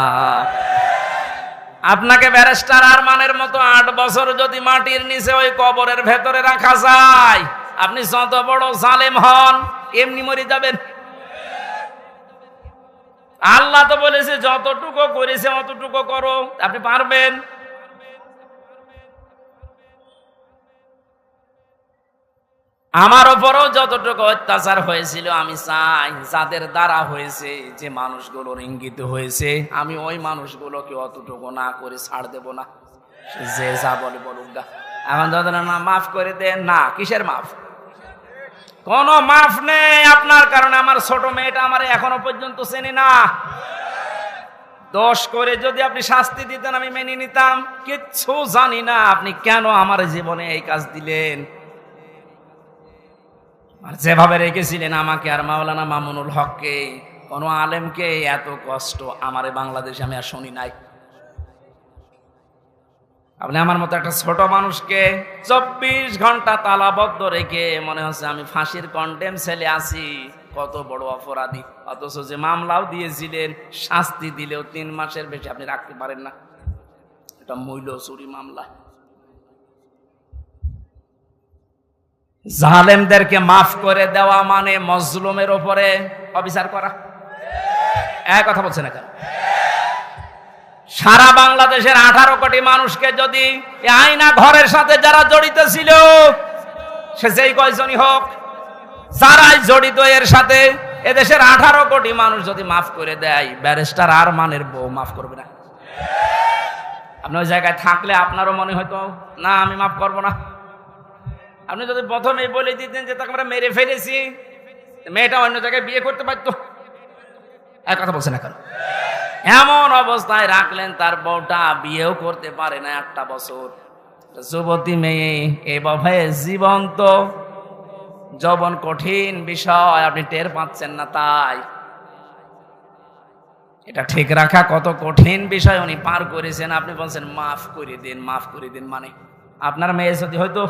আপনাকে ব্যারিস্টার আরমানের মতো 8 বছর যদি মাটির নিচে ওই কবরের ভেতরে রাখা যায়, আপনি যত বড় জালেম হন এমনি মরে যাবেন। আল্লাহ তো বলেছে যতটুকু করেছে অতটুকু করো, আপনি পারবেন? আমার উপরও যতটুকু অত্যাচার হয়েছিল, আমি চাই যাদের দ্বারা হয়েছে, যে মানুষগুলোর ইঙ্গিত হয়েছে, আমি ওই মানুষগুলোকে অতটুকু না করে ছাড় দেব না। যে যা বলে বলুক গা, এখন যদি না মাফ করে দেন, না কিসের মাফ? কোনো মাফ নেই আপনার কারণে। আমার ছোট মেয়েটা আমার এখনো পর্যন্ত চেনে না। দোষ করে যদি আপনি শাস্তি দিতেন আমি মেনে নিতাম, কিচ্ছু জানি না আপনি কেন আমার জীবনে এই কাজ দিলেন। আর যেভাবে রেখেছিলেন আমাকে আর মাওলানা মামুনুল হককে, কোন আলেমকে এত কষ্ট আমার বাংলাদেশে আমি আর শুনি নাই। আপনি আমার মতো একটা ছোট মানুষকে 24 ঘন্টা তালাবদ্ধ রেখে মনে হচ্ছে আমি ফাঁসির কন্ডেম ছেলে আছি, কত বড় অপরাধী। অথচ যে মামলাও দিয়েছিলেন, শাস্তি দিলেও 3 মাসের বেশি আপনি রাখতে পারেন না। এটা মূল্য চুরি মামলা। জালেমদেরকে মাফ করে দেওয়া মানে মজলুমের উপরে অবিচার করা। এক কথা বলছেন না কেন? সারা বাংলাদেশের 18 কোটি মানুষকে যদি আয়না ঘরের সাথে যারা জড়িত ছিল, সে যেই কয়জনই হোক, যারাই জড়িত এর সাথে, এদেশের 18 কোটি মানুষ যদি মাফ করে দেয়, ব্যারিস্টার আরমানের বউ মাফ করবে না? আপনি ওই জায়গায় থাকলে আপনারও মনে হয়তো না আমি মাফ করবো না। আপনি যদি প্রথমেই বলে দিতেন যে তাকে আমরা মেরে ফেলেছি, মেয়েটা অন্য জায়গায় বিয়ে করতে পারতো। এক কথা বলছেন না কেন? এমন অবস্থায় রাখলেন তার বউটা বিয়েও করতে পারে না 1টা বছর। যুবতী মেয়ে এভাবে জীবন্ত যৌবন কঠিন বিষয়, আপনি টের পাচ্ছেন না। তাই এটা ঠিক রাখা কত কঠিন বিষয় উনি পার করেছেন। আপনি বলছেন মাফ করে দিন, মাফ করে দিন। মানে আপনার মেয়ে যদি হয়তো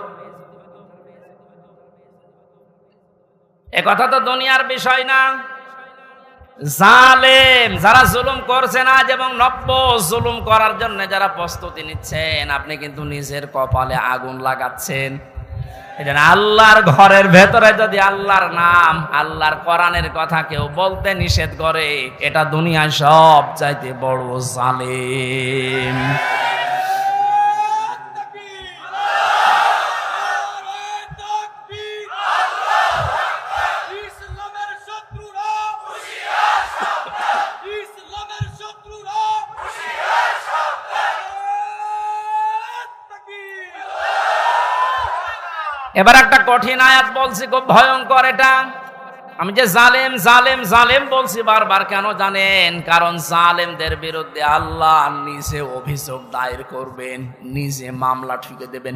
এ কথা তো দুনিয়ার বিষয় না। জালেম যারা জুলুম করছেন আজ এবং নব্য জুলুম করার জন্য যারা প্রস্তুতি নিচ্ছেন, আপনি কিন্তু নিজের কপালে আগুন লাগাচ্ছেন। এজন্য আল্লাহর ঘরের ভেতরে যদি আল্লাহর নাম, আল্লাহর কোরআনের কথা কেউ বলতে নিষেধ করে, এটা দুনিয়ায় সব চাইতে বড় জালেম। এবার একটা কঠিন আয়াত বলছি, খুব ভয়ঙ্কর এটা। আমি যে জালেম জালেম জালেম বলছি বারবার, কেন জানেন? কারণ জালেমদের বিরুদ্ধে আল্লাহ নিজে অভিযোগ দায়ের করবেন, নিজে মামলা ঠুকে দেবেন।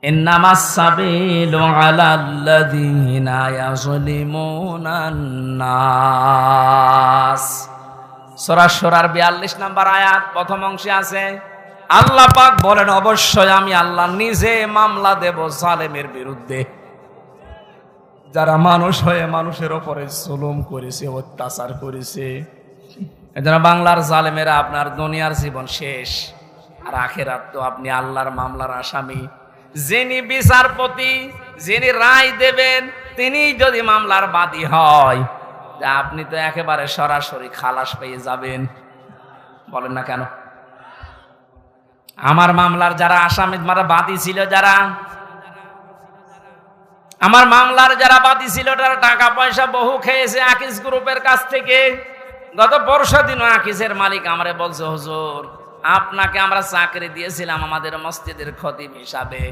ইন্নামাস সাবিলু আলাল্লাযীনা ইয়াযলিমুনান নাস। সূরা শুরার 42 নম্বর আয়াত প্রথম অংশে আছে, আল্লাহ পাক বলেন অবশ্যই আমি আল্লাহ নিজে মামলা দেব জালেমের বিরুদ্ধে, যারা মানুষ হয়ে মানুষের উপরে জুলুম করেছে, অত্যাচার করেছে। এজন্য বাংলার জালেমেরা আপনার দুনিয়ার জীবন শেষ, আর আখিরাত তো আপনি আল্লাহর মামলার আসামি। যিনি বিচারপতি, যিনি রায় দেবেন, তিনি যদি মামলার বাদী হয়, আপনি তো একেবারে সরাসরি খালাস পেয়ে যাবেন। বলেন না কেন? আমার মামলার যারা আসামি, যারা বাদী ছিল, যারা আমার মামলার যারা বাদী ছিল, তারা টাকা পয়সা বহু খেয়েছে আকিস গ্রুপের কাছ থেকে। গত পরশু দিন আকিসের মালিক আমারে বলছে, হুজুর আপনাকে আমরা চাকরি দিয়েছিলাম আমাদের মসজিদের খতিব হিসাবে,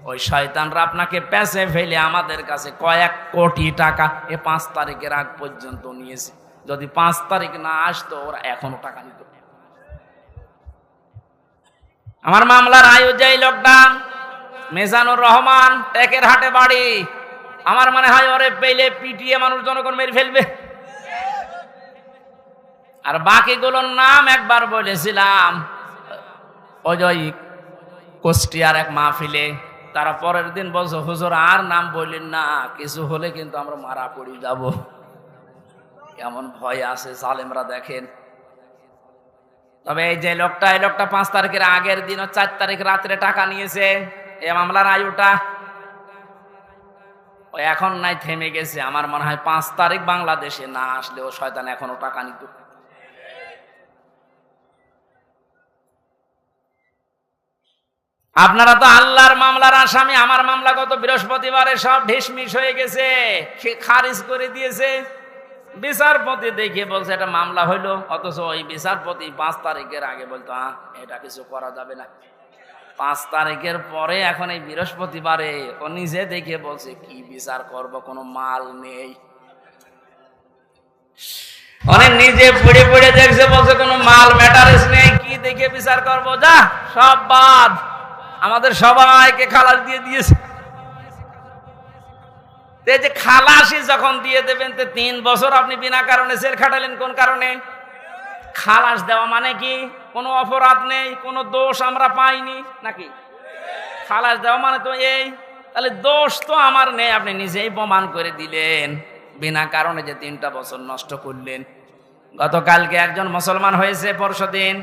ওই শয়তানরা আপনাকে পেছে ফেলে আমাদের কাছে কয়েক কোটি টাকা 5 তারিখের আগ পর্যন্ত নিয়েছে। যদি 5 তারিখ না আসতো, ওরা এখনো টাকা নিত। আমার মামলার আয়োজক লোকটা মেজানুর রহমান, টেকের হাটে বাড়ি। আমার মনে হয় ওরে পেলে পিটিয়ে মানুষ জনগণ মেরে ফেলবে। আর বাকিগুলোর নাম একবার বলেছিলাম ওই কুষ্টিয়ার এক মাহফিলে। তারা পরের দিন বলছে, হুজুর আর নাম বললেন না, কিছু হলে কিন্তু আমরা মারা পড়ে যাব। কেমন ভয় আছে জালেমরা দেখেন। তবে এই যে লোকটা, এই লোকটা 5 তারিখের আগের দিন 4 তারিখ রাত্রে টাকা নিয়েছে। এই মামলার আয়ুটা ও এখন নাই, থেমে গেছে। আমার মনে হয় 5 তারিখ বাংলাদেশে না আসলে ও শয়তান এখনো টাকা নিত। আপনারা তো আল্লাহর মামলার আসামি। আমার মামলা গত বৃহস্পতিবারে সব ঢিসমিস হয়ে গেছে, খারিজ করে দিয়েছে। বিচারপতি দেখে বলছে এটা মামলা হইলো, অথচ ওই বিচারপতি 5 তারিখের আগে বলতো এটা কিছু করা যাবে না। 5 তারিখের পরে এখন এই বৃহস্পতিবারে ও নিজে দেখে বলছে কি বিচার করব, কোনো মাল নেই। অনেক নিজে পড়ে পড়ে দেখছে, বলছে কোনো মাল ম্যাটারেস নেই, কি দেখে বিচার করব, যা সব বাদ। আমাদের সবাইকে খালাস দিয়ে দিয়েছে। এই যে খালাসি যখন দিয়ে দেবেন, 3 বছর আপনি বিনা কারণে জেল খাটালেন, কোন কারণে? খালাস দেওয়া মানে কি? কোনো অপরাধ নেই, কোনো দোষ আমরা পাইনি নাকি? খালাস দেওয়া মানে তো এই, তাহলে দোষ তো আমার নেই, আপনি নিজেই প্রমাণ করে দিলেন। বিনা কারণে যে 3টা বছর নষ্ট করলেন। গতকালকে একজন মুসলমান হয়েছে পরশুদিন।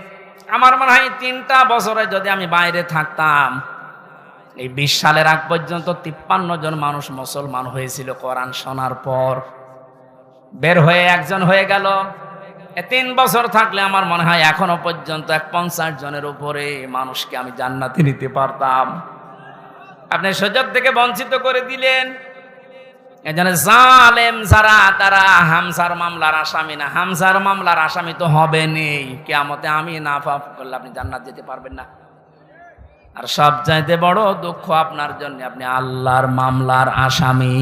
আমার মনে হয় 3টা বছরে যদি আমি বাইরে থাকতাম, এই 20 সালের আগ পর্যন্ত 53 জন মানুষ মুসলমান হয়েছিল কোরআন শোনার পর। বের হয়ে একজন হয়ে গেল। 3 বছর থাকলে আমার মনে হয় এখনো পর্যন্ত 50 জনের উপরে মানুষকে আমি জান্নাতে নিতে পারতাম। আপনি সুযোগ থেকে বঞ্চিত করে দিলেন। এজন্য জালেম যারা, তারা হামজার মামলার আসামি না। হামজার মামলার আসামি তো হবে নেই। কিয়ামতে আমি না পাপ করলে আপনি জান্নাত যেতে পারবেন না। আর সবচাইতে বড় দুঃখ আপনার জন্য, আপনি আল্লাহর মামলার আসামি।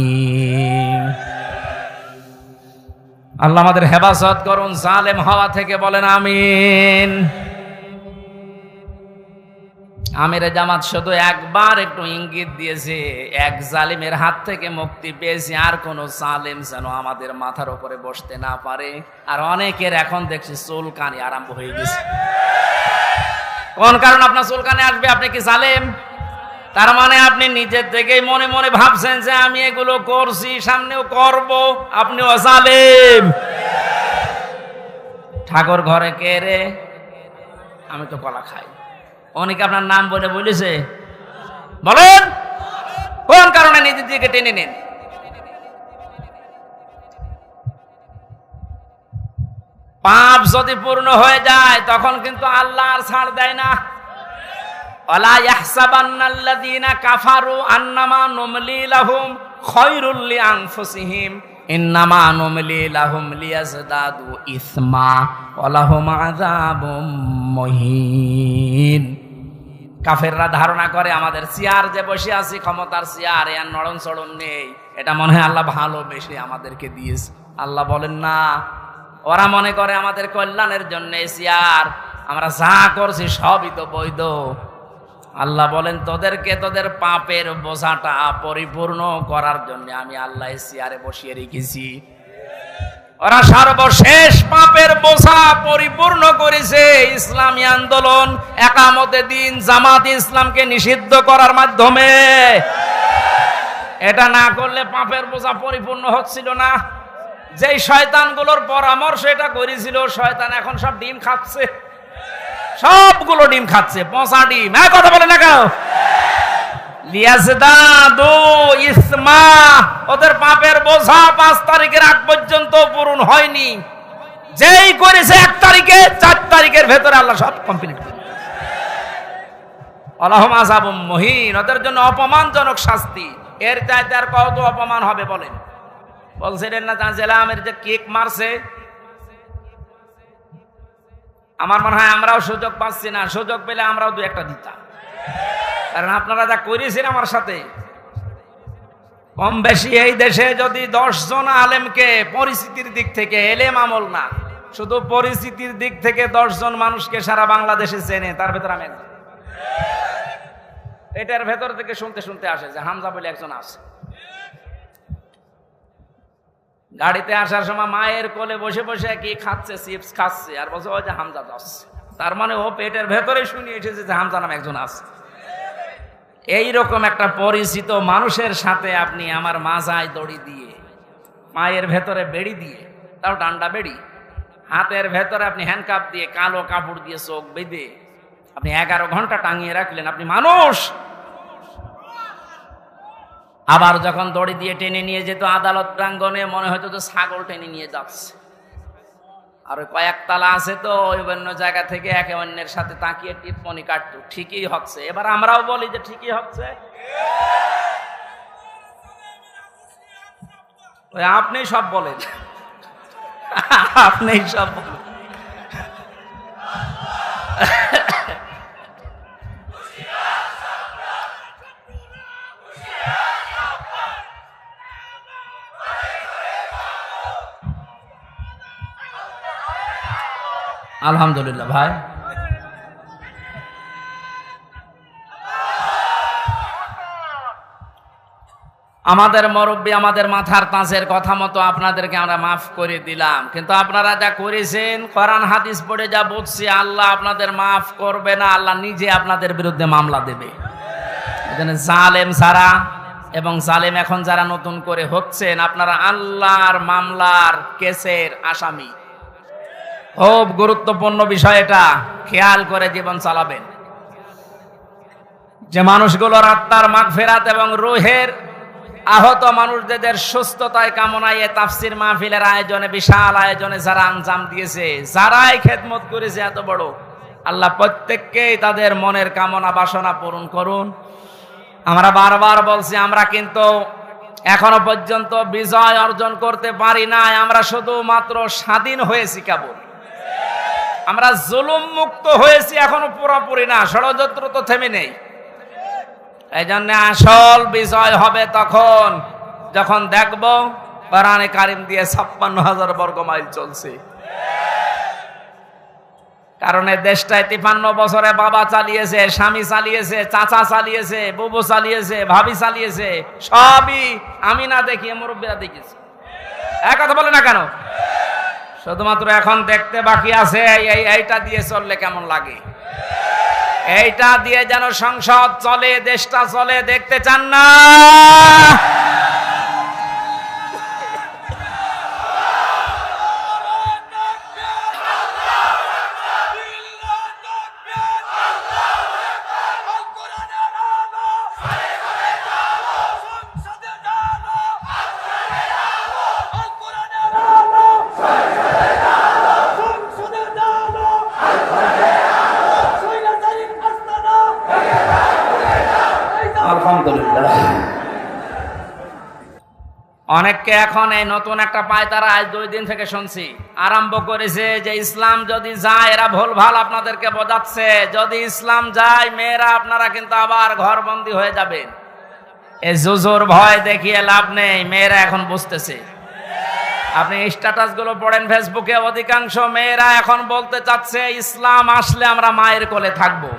আল্লাহ আমাদের হেফাজত করুন জালেম হওয়া থেকে, বলেন আমিন। আমিরে জামাত শুধু একবার একটু ইঙ্গিত দিয়েছে, এক জালিমের হাত থেকে মুক্তি পেয়েছি, আর কোন জালিম যেন আমাদের মাথার উপরে বসতে না পারে। আর অনেকের এখন দেখছি চুলকানি আরম্ভ হয়ে গেছে। কোন কারণ আপনার চুলকানি আসবে? আপনি কি জালেম? তার মানে আপনি নিজের থেকেই মনে মনে ভাবছেন যে আমি এগুলো করছি, সামনেও করব, আপনিও জালেম। ঠাকুর ঘরে কে রে? আমি তো কলা খাই। অনেকে আপনার নাম বলে বলেছে? বলেন কোন কারণে নিজের দিকে টেনে নেন? পাপ যদি পূর্ণ হয়ে যায় তখন কিন্তু আল্লাহ আর ছাড় দেয় না। ওয়ালা ইয়াহসাবান্নাল্লাযীনা কাফারু আন্নামা নুমলি লাহুম খায়রুল লিআনফুসিহিম ইন্নামা নুমলি লাহুম লিয়াজদাদু ইসমা ওয়া লাহুম আযাবুম মুহিন। কাফেররা ধারণা করে আমাদের চেয়ার যে বসে আছি, ক্ষমতার চেয়ার, এর নড়ন চড়ন নেই, এটা মনে হয় আল্লাহ ভালোবেসে আমাদেরকে দিয়েছে। আল্লাহ বলেন না, ওরা মনে করে আমাদের কল্যাণের জন্য চেয়ার, আমরা যা করছি সবই তো বৈধ। আল্লাহ বলেন তোদেরকে তোদের পাপের বোঝাটা পরিপূর্ণ করার জন্য আমি আল্লাহ চেয়ারে বসিয়ে রেখেছি। ওরা সর্বশেষ পাপের বোঝা পরিপূর্ণ করেছে ইসলামী আন্দোলন, একামতে দিন, জামাত ইসলামকে নিষিদ্ধ করার মাধ্যমে। এটা না করলে পাপের বোঝা পরিপূর্ণ হচ্ছিল না। যেই শয়তানগুলোর পরামর্শ এটা করেছিল, শয়তান এখন সব ডিম খাচ্ছে, সবগুলো ডিম খাচ্ছে, পচা ডিম। কথা বলে না কেন? লিয়াজদাদু ইসমা, ওদের পাপের বোঝা 5 তারিখের আগ পর্যন্ত পূরণ হয়নি। যেই করেছে 1 তারিখে, 4 তারিখের ভেতরে আল্লাহ সব কমপ্লিট করে। আল্লাহুম আযাবুম মুহিন, ওদের জন্য অপমানজনক শাস্তি। এর চাইতে আর কত অপমান হবে বলেন? বলছিলেন না জাজেলামের যে কেক মারছে, আমার মনে হয় আমরাও সুযোগ পাচ্ছি না, সুযোগ পেলে আমরাও 2-1টা দিতাম। কারণ আপনারা যা করেছেন আমার সাথে, কম বেশি এই দেশে যদি 10 জন আলেমকে পরিস্থিতির দিক থেকে, এলেম আমল না, শুধু পরিস্থিতির দিক থেকে 10 জন মানুষকে সারা বাংলাদেশে চেনে, তার ভেতর আমি একজন। এটার ভেতর থেকে শুনতে শুনতে আসে যে হামজা বলে একজন আছে। গাড়িতে আসার সময় মায়ের কোলে বসে বসে কি খাচ্ছে, চিপস খাচ্ছে, আর বলছে ওই যে হামজা যাচ্ছে। তার মানে ও পেটের ভেতরে শুনে এসেছে যে হামজা নামে একজন আছে। এইরকম একটা পরিচিত মানুষের সাথে আপনি আমার মাজায় দড়ি দিয়ে, মায়ের ভেতরে বেড়ি দিয়ে, তাও ডান্ডা বেড়ি, হাতের ভেতরে আপনি হ্যান্ডকাপ দিয়ে, কালো কাপড় দিয়ে চোখ বেঁধে আপনি 11 ঘন্টা টাঙিয়ে রাখলেন, আপনি মানুষ। আবার যখন দড়ি দিয়ে টেনে নিয়ে যেত আদালত প্রাঙ্গণে, মনে হতো তো ছাগল টেনে নিয়ে যাচ্ছে। আর ওই কয়েকতলা আছে তো, ওই অন্য জায়গা থেকে একে অন্যের সাথে তাকিয়ে টিপমনি কাটতো, ঠিকই হচ্ছে। এবার আমরাও বলি যে ঠিকই হচ্ছে। ওই আপনি সব বলেন, আপনি সব বলেন। আলহামদুলিল্লাহ ভাই, আমাদের মুরব্বী, আমাদের মাথার তাজের কথা মতো আপনাদেরকে আমরা মাফ করে দিলাম। কিন্তু আপনারা যা করেছেন, কোরআন হাদিস পড়ে যা বুঝছি, আল্লাহ আপনাদের মাফ করবে না, আল্লাহ নিজে আপনাদের বিরুদ্ধে মামলা দেবে। এজন্য জালেম যারা এবং জালেম এখন যারা নতুন করে হচ্ছেন, আপনারা আল্লাহর মামলার কেসের আসামি। খুব গুরুত্বপূর্ণ বিষয় এটা, খেয়াল করে জীবন চালাবেন। যে মানুষগুলোর আত্মার মাগফিরাত এবং রূহের আহত মানুষদের সুস্থতায় কামনায় তাফসির মাহফিলের আয়োজনে, বিশাল আয়োজনে যারা আঞ্জাম দিয়েছে, যারাই খেদমত করেছে এত বড়, আল্লাহ প্রত্যেককেই তাদের মনের কামনা বাসনা পূরণ করুন। আমরা বারবার বলছি, আমরা কিন্তু এখনো পর্যন্ত বিজয় অর্জন করতে পারি নাই, আমরা শুধুমাত্র স্বাধীন হয়েছি কেবল। আমরা জুলুম মুক্ত হয়েছি, এখনো পুরোপুরি না, ষড়যন্ত্র তো থেমে নেই। এই জন্য আসল বিজয় হবে তখন যখন দেখব কোরআনে কারিম দিয়ে 56,000 বর্গ মাইল চলছে। কারণ এই দেশটায় 53 বছরে বাবা চালিয়েছে, স্বামী চালিয়েছে, চাচা চালিয়েছে, বুবু চালিয়েছে, ভাবি চালিয়েছে, সবই আমি না দেখিয়ে মুরব্বীরা দেখিয়েছে। এক কথা বলে না কেন? শুধুমাত্র এখন দেখতে বাকি আছে এইটা দিয়ে চললে কেমন লাগে। এইটা দিয়ে যেন সংসদ চলে, দেশটা চলে, দেখতে চান না? অনেককে এখন এই নতুন একটা পায়তারা আজ 2 দিন থেকে শুনছি আরম্ভ করেছে যে ইসলাম যদি যায়, এরা ভুলভাল আপনাদেরকে বোঝাচ্ছে, যদি ইসলাম যায় মেয়েরা আপনারা কিন্তু আবার ঘরবন্দি হয়ে যাবেন। এই জুজুর ভয় দেখিয়ে লাভ নেই, মেয়েরা এখন বুঝতেছে। আপনি স্ট্যাটাস গুলো পড়েন ফেসবুকে, অধিকাংশ মেয়েরা এখন বলতে চাচ্ছে ইসলাম আসলে আমরা মায়ের কোলে থাকবো।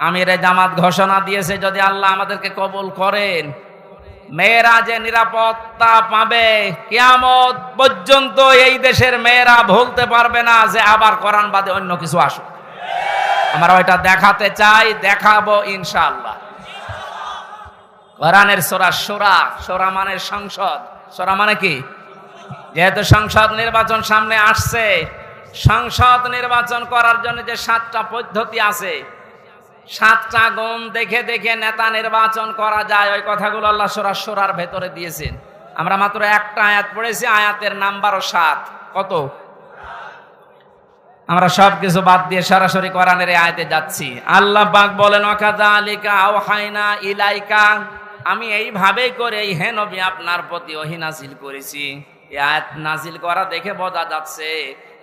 আমিরে জামাত ঘোষণা দিয়েছে যদি আল্লাহ আমাদেরকে কবুল করেন, মেয়েরা যে নিরাপত্তা পাবে কিয়ামত পর্যন্ত এই দেশের মেয়েরা ভুলতে পারবে না যে আবার কোরআন বাদে অন্য কিছু আসুক। আমরা ওইটা দেখাতে চাই, দেখাবো ইনশাআল্লাহ। কোরআনের সূরা সূরা, সূরা মানে সংসদ, সূরা মানে কি? যেহেতু সংসদ নির্বাচন সামনে আসছে, সংসদ নির্বাচন করার জন্য যে 7টা পদ্ধতি আছে, 7টা গুণ দেখে দেখে নেতা নির্বাচন করা যায়, ওই কথাগুলো আল্লাহ সূরা সূরার ভেতরে দিয়েছেন। আমরা মাত্র একটা আয়াত পড়েছি, আয়াতের নাম্বারও 7। কত? আমরা সবকিছু বাদ দিয়ে সরাসরি কোরআনের এই আয়াতে যাচ্ছি। আল্লাহ পাক বলেন ওয়াকাযালিকা আওহাইনা ইলাইকা, আমি এইভাবেই করে এই হে নবী আপনার প্রতি ওহী নাজিল করেছি। এই আয়াত নাজিল করা দেখে বোঝা যাচ্ছে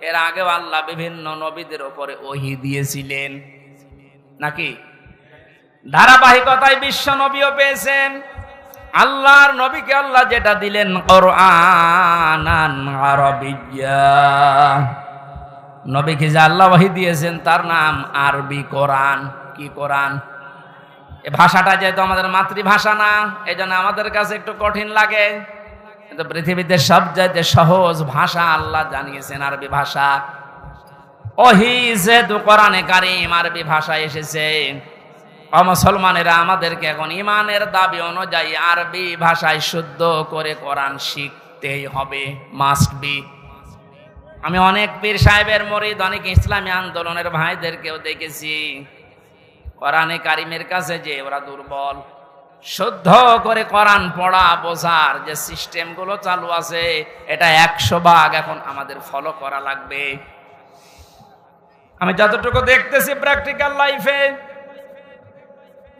এর আগেও আল্লাহ বিভিন্ন নবীদের উপরে ওহী দিয়েছিলেন নাকি? ধারাবাহিকতায় বিশ্ব নবীও পেয়েছেন। আল্লাহর নবীকে আল্লাহ যেটা দিলেন কোরআনান আরাবিয়্যা, নবীকে যে আল্লাহ ওহী দিয়েছেন তার নাম আরবি কোরআন। কি কোরআন? এই ভাষাটা যেহেতু আমাদের মাতৃভাষা না, এই জন্য আমাদের কাছে একটু কঠিন লাগে, কিন্তু পৃথিবীতে সবচাইতে সহজ ভাষা আল্লাহ জানিয়েছেন আরবি ভাষা। ওহী যেহেতু কোরআনে কারীম আরবি ভাষা এসেছে, মুসলমানেরা আমাদেরকে এখন ইমানের দাবি অনুযায়ী আরবি ভাষায় শুদ্ধ করে কোরআন শিখতেই হবে, মাস্ট বি। আমি অনেক পীর সাহেবের মুরিদ, অনেক ইসলামী আন্দোলনের ভাইদেরকেও দেখেছি কোরআনে কারীমের কাছে যে ওরা দুর্বল। শুদ্ধ করে কোরআন পড়া বোঝার যে সিস্টেমগুলো চালু আছে, এটা 100 এখন আমাদের ফলো করা লাগবে। আমি যতটুকু দেখতেছি প্র্যাকটিক্যাল লাইফে,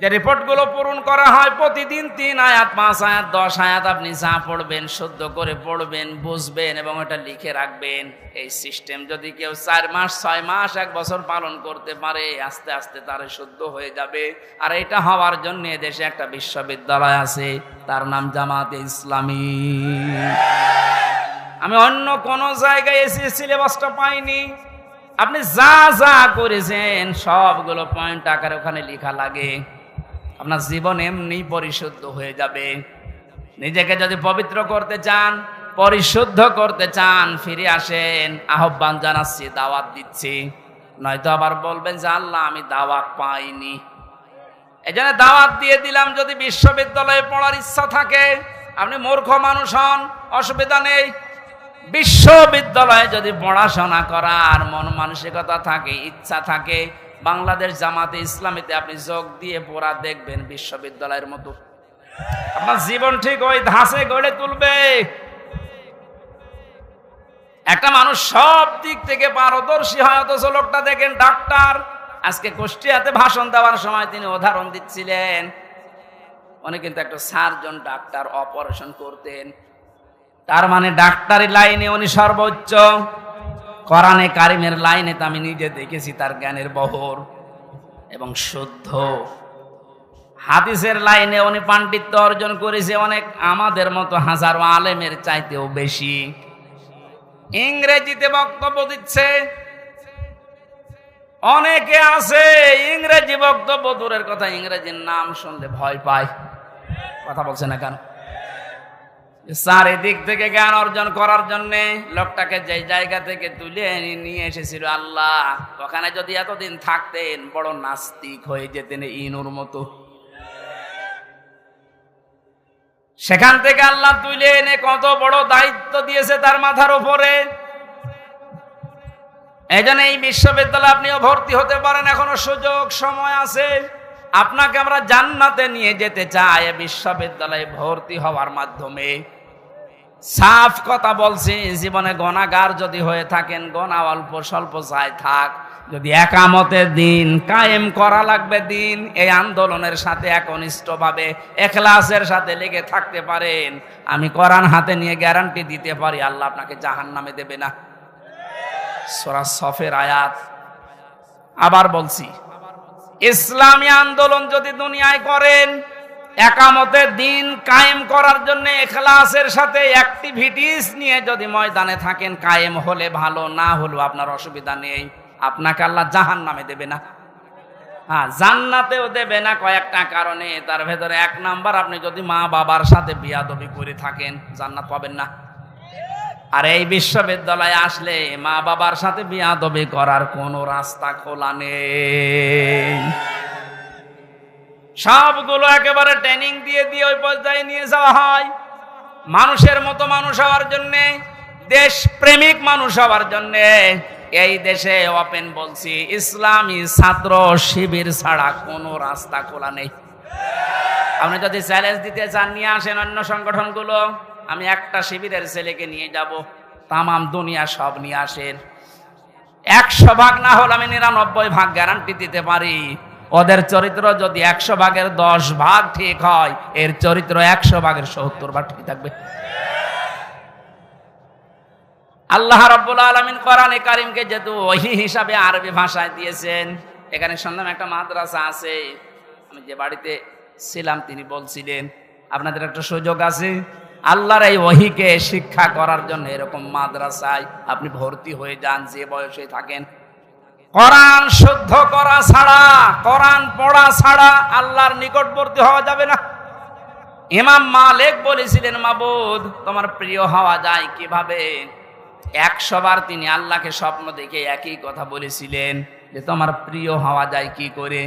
যে রিপোর্টগুলো পূরণ করা হয় প্রতিদিন 3 আয়াত 5 আয়াত 10 আয়াত আপনি যা পড়বেন শুদ্ধ করে পড়বেন, বুঝবেন এবং এটা লিখে রাখবেন। এই সিস্টেম যদি কেউ 4 মাস 6 মাস 1 বছর পালন করতে পারে, আস্তে আস্তে তার শুদ্ধ হয়ে যাবে। আর এটা হওয়ার জন্য দেশে একটা বিশ্ববিদ্যালয় আছে, তার নাম জামাতে ইসলামী। আমি অন্য কোন জায়গায় এসে সিলেবাসটা পাইনি। আপনি যা যা করেছেন সবগুলো পয়েন্ট আকারে ওখানে লেখা লাগে। আপনার জীবন এমনি পরিশুদ্ধ হয়ে যাবে। নিজেকে যদি পবিত্র করতে চান, পরিশুদ্ধ করতে চান, ফিরে আসেন। আহ্বান জানাচ্ছি, দাওয়াত দিচ্ছি। নয়তো আবার বলবেন যে আল্লাহ আমি দাওয়াত পাইনি। এই জন্য দাওয়াত দিয়ে দিলাম। যদি বিশ্ববিদ্যালয়ে পড়ার ইচ্ছা থাকে, আপনি মূর্খ মানুষ হন, অসুবিধা নেই। বিশ্ববিদ্যালয়ে যদি পড়াশোনা করার মন মানসিকতা থাকে, ইচ্ছা থাকে, বাংলাদেশ জামাতে ইসলামীতে আপনি যোগ দিয়ে পড়া দেখবেন বিশ্ববিদ্যালয়ের মতো। আপনার জীবন ঠিক ওই ধাঁচে গড়ে তুলবে। একটা মানুষ সব দিক থেকে পারদর্শী হয়, অথচ লোকটা দেখেন ডাক্তার। আজকে কুষ্টিয়াতে ভাষণ দেওয়ার সময় তিনি উদাহরণ দিচ্ছিলেন, উনি কিন্তু একটা সার্জন ডাক্তার, অপারেশন করতেন। তার মানে ডাক্তারি লাইনে উনি সর্বোচ্চ। কোরআনে কারিমের লাইনে তো আমি নিজে দেখেছি তার জ্ঞানের বহর এবং শুদ্ধ। হাদিসের লাইনে উনি পাণ্ডিত্য অর্জন করেছে অনেক আমাদের মতো হাজারো আলেমের চাইতেও বেশি। ইংরেজিতে বক্তব্য দিচ্ছে, অনেকে আছে ইংরেজি বক্তব্য দূরের কথা, ইংরেজির নাম শুনলে ভয় পায়। কথা বলছে না কেন? চারিদিক থেকে জ্ঞান অর্জন করার জন্য লোকটাকে যে জায়গা থেকে তুলে নিয়ে এসেছিল আল্লাহ, ওখানে যদি এতদিন থাকতেন বড় নাস্তিক হয়ে যেতেন ইনুর মতো। সেখান থেকে আল্লাহ তুলে এনে কত বড় দায়িত্ব দিয়েছে তার মাথার উপরে। এই জন্য এই বিশ্ববিদ্যালয়ে আপনিও ভর্তি হতে পারেন, এখনো সুযোগ সময় আছে। আপনাকে আমরা জান্নাতে নিয়ে যেতে চাই এই বিশ্ববিদ্যালয়ে ভর্তি হওয়ার মাধ্যমে। সাফ কথা বলছি, জীবনে গুনাহগার যদি হয়ে থাকেন, গুনাহ অল্প স্বল্প যাই থাক, যদি একামতের দিন কায়েম করা লাগবে দিন, এই আন্দোলনের সাথে একনিষ্ঠভাবে ইখলাসের সাথে লেগে থাকতে পারেন, আমি কোরআন হাতে নিয়ে গ্যারান্টি দিতে পারি আল্লাহ আপনাকে জাহান্নামে দেবে না। সূরা সফের আয়াত। আবার বলছি, ইসলামী আন্দোলন যদি দুনিয়ায় করেন, একামতের দিন কায়েম করার জন্য ইখলাসের সাথে অ্যাক্টিভিটিস নিয়ে যদি ময়দানে থাকেন, কায়েম হলে ভালো, না হলেও আপনার অসুবিধা নেই, আপনাকে আল্লাহ জাহান্নামে দেবে না। হ্যাঁ, জান্নাতেও দেবে না কয়েকটা কারণে। তার ভেতরে এক নাম্বার, আপনি যদি মা বাবার সাথে বিয়াদবি করে থাকেন জান্নাত পাবেন না। আর এই বিশ্ববিদ্যালয়ে আসলে মা বাবার সাথে বিয়াদবি করার কোনো রাস্তা খোলা নেই। সবগুলো একেবারে ট্রেনিং দিয়ে দিয়ে ওই পর্যায়ে নিয়ে যাওয়া হয়। মানুষের মতো মানুষ হওয়ার জন্য, দেশ প্রেমিক মানুষ হওয়ার জন্য এই দেশে ওপেন বলছি, ইসলামী ছাত্র শিবির ছাড়া কোনো রাস্তা খোলা নেই। আপনি যদি চ্যালেঞ্জ দিতে চান, নিয়ে আসেন অন্য সংগঠনগুলো, আমি একটা শিবিরের ছেলেকে নিয়ে যাব, তামাম দুনিয়া সব নিয়ে আসেন। 100 ভাগ না হলে আমি 99 ভাগ গ্যারান্টি দিতে পারি, ওদের চরিত্র যদি 100 ভাগের 10 ভাগ ঠিক হয়, এর চরিত্র 100 ভাগের 70 ভাগ ঠিক থাকবে। আল্লাহ রাব্বুল আলামিন কোরআনে কারীমকে যেহেতু ওহী হিসাবে আরবি ভাষায় দিয়েছেন, এখানে শুনলাম একটা মাদ্রাসা আছে, আমি যে বাড়িতে ছিলাম তিনি বলছিলেন আপনাদের একটা সুযোগ আছে আল্লাহর এই ওহীকে শিক্ষা করার জন্য, এরকম মাদ্রাসায় আপনি ভর্তি হয়ে যান যে বয়সে থাকেন। কোরআন শুদ্ধ করা ছাড়া, কোরআন পড়া ছাড়া আল্লাহর নিকটবর্তী হওয়া যাবে না। ইমাম মালিক বলেছিলেন, মাবুদ তোমার প্রিয় হওয়া যায় কিভাবে? 100 বার তিনি আল্লাহকে স্বপ্ন দেখে একই কথা বলেছিলেন যে তোমার প্রিয় হওয়া যায় কি করে?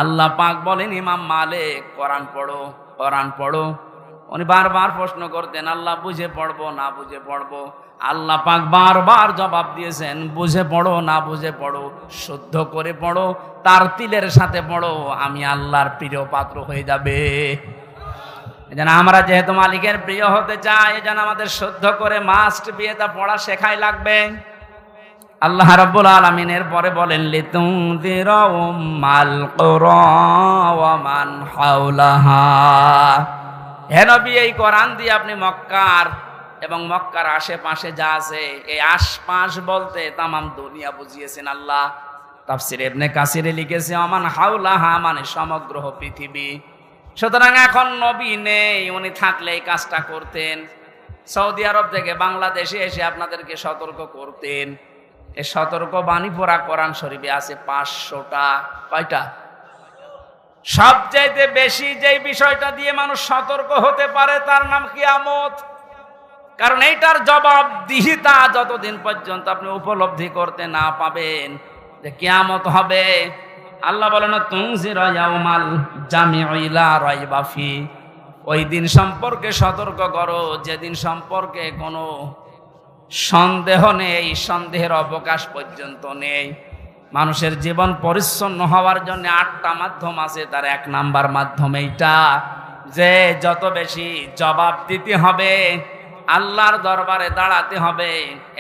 আল্লাহ পাক বলেন, ইমাম মালিক কোরআন পড়ো, কোরআন পড়ো। উনি বারবার প্রশ্ন করতেন, আল্লাহ বুঝে পড়বো না বুঝে পড়বো? আল্লাহ পাক বারবার জবাব দিয়েছেন, বুঝে পড়ো না বুঝে পড়ো, শুদ্ধ করে পড়ো, তার তিলের সাথে পড়ো, আমি আল্লাহর প্রিয় পাত্র হয়ে যাবে। এজন্য আমরা যেহেতু মালিকের প্রিয় হতে চাই, এজন্য আমাদের শুদ্ধ করে মাস্ট বিয়েটা পড়া শেখাই লাগবে। আল্লাহ রাব্বুল আলামিন এর পরে বলেন, লিতুনযিরা উম্মাল কুরা ওয়া মান হাওলাহা। হে নবী, এই কোরআন দিয়ে আপনি মক্কার এবং মক্কার আশেপাশে যা আছে, এই আশপাশ বলতে তামাম দুনিয়া বুঝিয়েছেন আল্লাহ। তাফসীর ইবনে কাসিরে লিখেছে, ওমান হাওলাহা মানে সমগ্র পৃথিবী। সুতরাং এখন নবী নেই, উনি থাকলে এই কাজটা করতেন। সৌদি আরব থেকে বাংলাদেশে এসে আপনাদেরকে সতর্ক করতেন। এই সতর্ক বাণী পড়া কোরআন শরীফে আছে 500টা। কয়টা? সবচাইতে বেশি যেই বিষয়টা দিয়ে মানুষ সতর্ক হতে পারে তার নাম কিয়ামত। কারণ এইটার জবাবদিহিতা যতদিন পর্যন্ত আপনি উপলব্ধি করতে না পাবেন যে কিয়ামত হবে, আল্লাহ বলেন, তুনজিরা ইয়াউমাল জামিউ লা রাইবা ফি, ওই দিন সম্পর্কে সতর্ক করো যেদিন সম্পর্কে কোনো সন্দেহ নেই, সন্দেহের অবকাশ পর্যন্ত নেই। মানুষের জীবন পরিচ্ছন্ন হওয়ার জন্য 8টা মাধ্যম আছে, তার 1 নাম্বার মাধ্যম এইটা যে যত বেশি জবাব দিতে হবে, আল্লাহর দরবারে দাঁড়াতে হবে,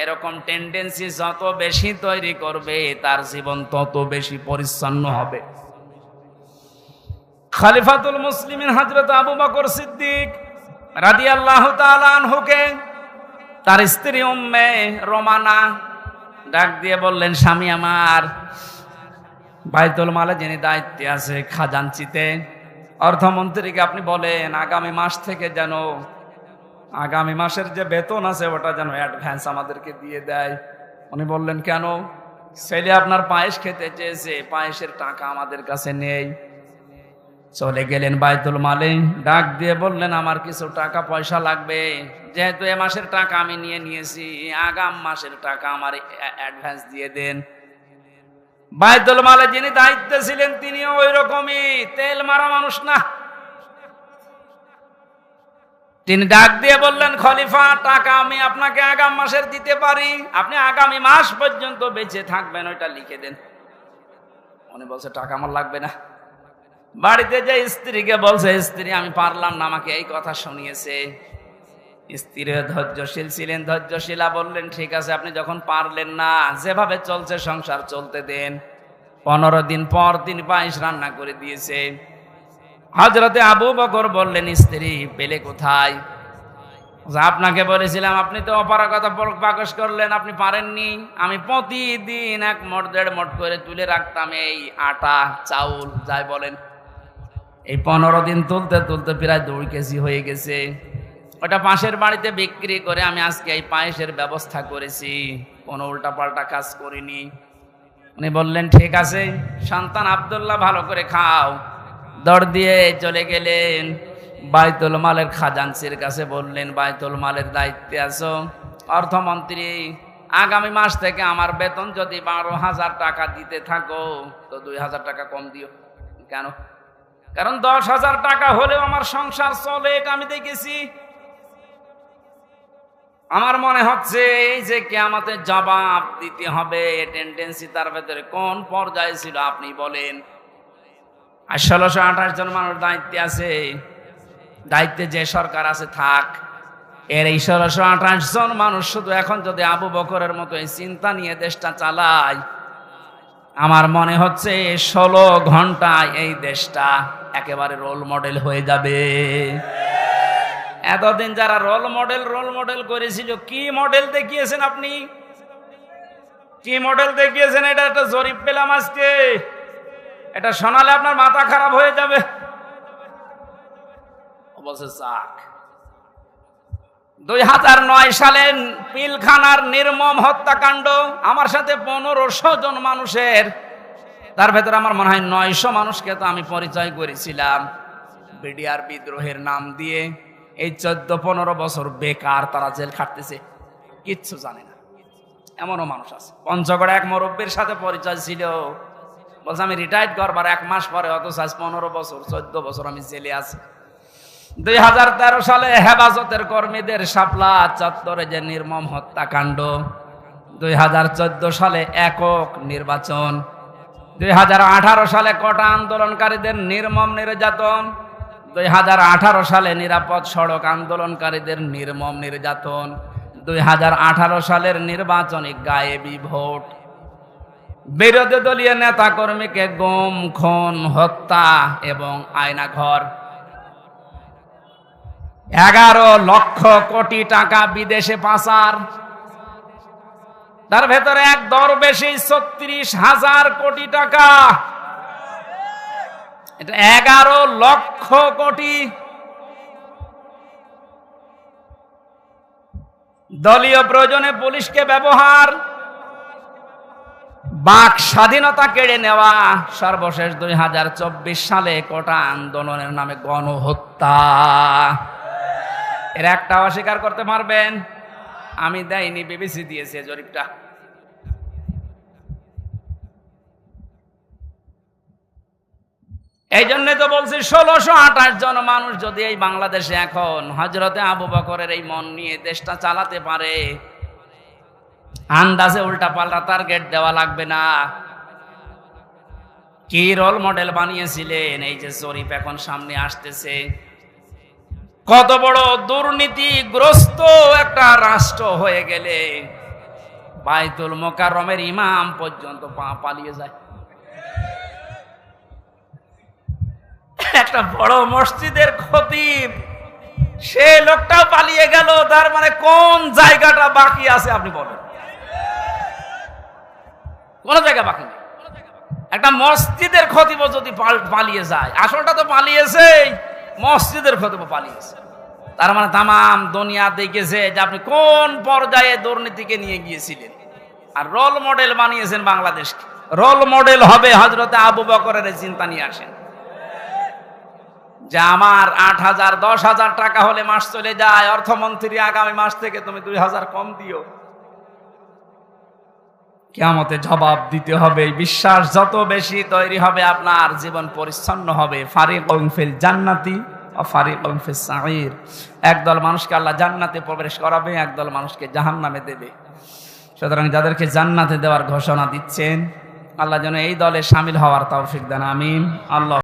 এরকম টেন্ডেন্সি যত বেশি তৈরি করবে তার জীবন তত বেশি পরিচ্ছন্ন হবে। খলিফাতুল মুসলিমিন হযরত আবু বকর সিদ্দিক রাদিয়াল্লাহু তাআলা আনহুকে তার স্ত্রী উম্মে রোমানা ডাক দিয়ে বললেন, স্বামী আমার, বাইতুল মালে যিনি দায়িত্বে আছে খাজানচিতে, অর্থমন্ত্রীকে আপনি বলেন আগামী মাস থেকে যেন আগামী মাসের যে বেতন আছে ওটা যেন অ্যাডভান্স আমাদেরকে দিয়ে দেয়। উনি বললেন, কেন? ছেলে আপনার পায়েস খেতে চেয়েছে, পায়েসের টাকা আমাদের কাছে নেই। চলে গেলেন বাইতুল মালে, ডাক দিয়ে বললেন আমার কিছু টাকা পয়সা লাগবে, যেহেতু এ মাসের টাকা আমি নিয়েছি, আগাম মাসের টাকা আমার অ্যাডভান্স দিয়ে দেন। বাইতুল মালে যিনি দায়িত্বে ছিলেন তিনিও ওই রকমই তেল মারা মানুষ না। তিনি ডাক দিয়ে বললেন, খলিফা টাকা আমি আপনাকে আগাম মাসের দিতে পারি, আপনি আগামী মাস পর্যন্ত বেঁচে থাকবেন, ওইটা লিখে দেন। উনি বলছে টাকা আমার লাগবে না। বাড়িতে যে স্ত্রীকে বলছে, স্ত্রী আমি পারলাম না, আমাকে এই কথা শুনিয়েছে। স্ত্রী ধৈর্যশীল ছিলেন, ধৈর্যশীলা বললেন ঠিক আছে, আপনি যখন পারলেন না, যেভাবে চলছে সংসার চলতে দেন। 15 দিন পর তিনি পায়েস রান্না করে দিয়েছে। হযরতে আবু বকর বললেন, স্ত্রী পেলে কোথায়? আপনাকে বলেছিলাম, আপনি তো অপারগতা প্রকাশ করলেন, আপনি পারেননি। আমি প্রতিদিন 1 মোট 1.5 মোট করে তুলে রাখতাম এই আটা চাউল যাই বলেন। এই 15 দিন তুলতে তুলতে প্রায় 2 কেজি হয়ে গেছে। ওটা পাশের বাড়িতে বিক্রি করে আমি আজকে এই পায়েসের ব্যবস্থা করেছি, কোনো উল্টাপাল্টা কাজ করিনি। উনি বললেন ঠিক আছে, সন্তান আব্দুল্লাহ ভালো করে খাও। দৌড় দিয়ে চলে গেলেন বাইতুল মালের খাজানচির কাছে, বললেন বাইতুল মালের দায়িত্বে আছো, অর্থমন্ত্রী, আগামী মাস থেকে আমার বেতন যদি 12,000 টাকা দিতে থাকো তো 2,000 টাকা কম দিও। কেন? কারণ 10,000 টাকা হলেও আমার সংসার চলে, এটা আমি দেখেছি। আমার মনে হচ্ছে এই যে কিয়ামতের জবাব দিতে হবে, টেন্ডেন্সি তার ভেতরে কোন পর্যায়ে ছিল আপনি বলেন। আর 1628 জন মানুষ দায়িত্বে আছে, দায়িত্বে যে সরকার আছে থাক, এর এই 1628 জন মানুষ শুধু এখন যদি আবু বকরের মতো এই চিন্তা নিয়ে দেশটা চালায়, আমার মনে হচ্ছে 16 ঘন্টায় এই দেশটা একেবারে রোল মডেল হয়ে যাবে। এতদিন যারা রোল মডেল করেছিল, কি মডেল দেখিয়েছেন আপনি? কি মডেল দেখিয়েছেন? এটা একটা জরিপ পেলাম আজকে, এটা শোনালে আপনার মাথা খারাপ হয়ে যাবে। অবশ্য 2009 সালে পিলখানার নির্মম হত্যাকাণ্ড, আমার সাথে 1500 জন মানুষের, তার ভেতরে আমার মনে হয় 900 মানুষকে তো আমি পরিচয় করেছিলাম বিডিআর বিদ্রোহের নাম দিয়ে। এই 14-15 বছর বেকার তারা জেল খাটতেছে, কিচ্ছু জানে না, এমনও মানুষ আছে। পঞ্চগড়ে এক মুরব্বীর সাথে পরিচয় ছিল, বলছে আমি রিটায়ার্ড করবার 1 মাস পরে, অথচ 15 বছর 14 বছর আমি জেলে আছি। 2013 সালে হেফাজতের কর্মীদের শাপলা চত্বরে যে নির্মম হত্যাকাণ্ড, 2014 সালে একক নির্বাচন, 2018 সালে কোটা আন্দোলনকারীদের নির্মম নির্যাতন, 2018 সালে নিরাপদ সড়ক আন্দোলনকারীদের নির্মম নির্যাতন, 2018 সালের নির্বাচনী গায়েবী ভোট, বিরোধী দলীয় নেতা কর্মীকে গুম, খুন, হত্যা এবং আয়নাঘর, 11 লক্ষ কোটি টাকা বিদেশে পাচার, তার ভেতরে এক দরবেশী 36,000 কোটি টাকা, এটা 11 লক্ষ কোটি। দলীয় প্রয়োজনে পুলিশকে ব্যবহার, বাক স্বাধীনতা কেড়ে নেওয়া, সর্বশেষ 2024 সালে কোটা আন্দোলনের নামে গণহত্যা। এর একটা অস্বীকার করতে পারবেন? আমি দেয়নি, বিবিসি দিয়েছে জরিপটা। এই জন্য তো বলছি 1628 জন মানুষ যদি এই বাংলাদেশে এখন হযরতে আবু বকরের এই মন নিয়ে দেশটা চালাতে পারে, আন্দাজে উল্টাপাল্টা টার্গেট দেওয়া লাগবে না। কি রোল মডেল বানিয়েছিলেন, এই যে জরিপ এখন সামনে আসতেছে। কত বড় দুর্নীতিগ্রস্ত একটা রাষ্ট্র হয়ে গেলে বাইতুল মোকাররমের ইমাম পর্যন্ত পালিয়ে যায়। একটা বড় মসজিদের খতিব, সে লোকটাও পালিয়ে গেল, তার মানে কোন জায়গাটা বাকি আছে আপনি বলেন? কোন জায়গা বাকি নেই। একটা মসজিদের খতিব যদি পালিয়ে যায়, আসলটা তো পালিয়েছে, মসজিদের খতিব পালিয়েছে, তার মানে তামাম দুনিয়া দেখেছে যে আপনি কোন পর্যায়ে দুর্নীতিকে নিয়ে গিয়েছিলেন। আর রোল মডেল বানিয়েছেন বাংলাদেশকে। রোল মডেল হবে হযরতে আবু বকরের চিন্তা নিয়ে আসেন। যে আমার 8,000 10,000 টাকা হলে মাস চলে যায়, অর্থমন্ত্রী আগামী মাস থেকে তুমি 2,000 কম দিও। কিয়ামতে জবাব দিতে হবে। বিশ্বাস যত বেশি তৈরি হবে আপনার জীবন পরিচ্ছন্ন হবে। ফারিকুন ফিল জান্নাতি ওয়া ফারিকুন ফিস সাঈর। একদল মানুষকে আল্লাহ জান্নাতে প্রবেশ করাবে, একদল মানুষকে জাহান্নামে দেবে। সুতরাং যাদেরকে জান্নাতে দেওয়ার ঘোষণা দিচ্ছেন, আল্লাহ যেন এই দলে শামিল হওয়ার তৌফিক দেন, আমিন। আল্লাহ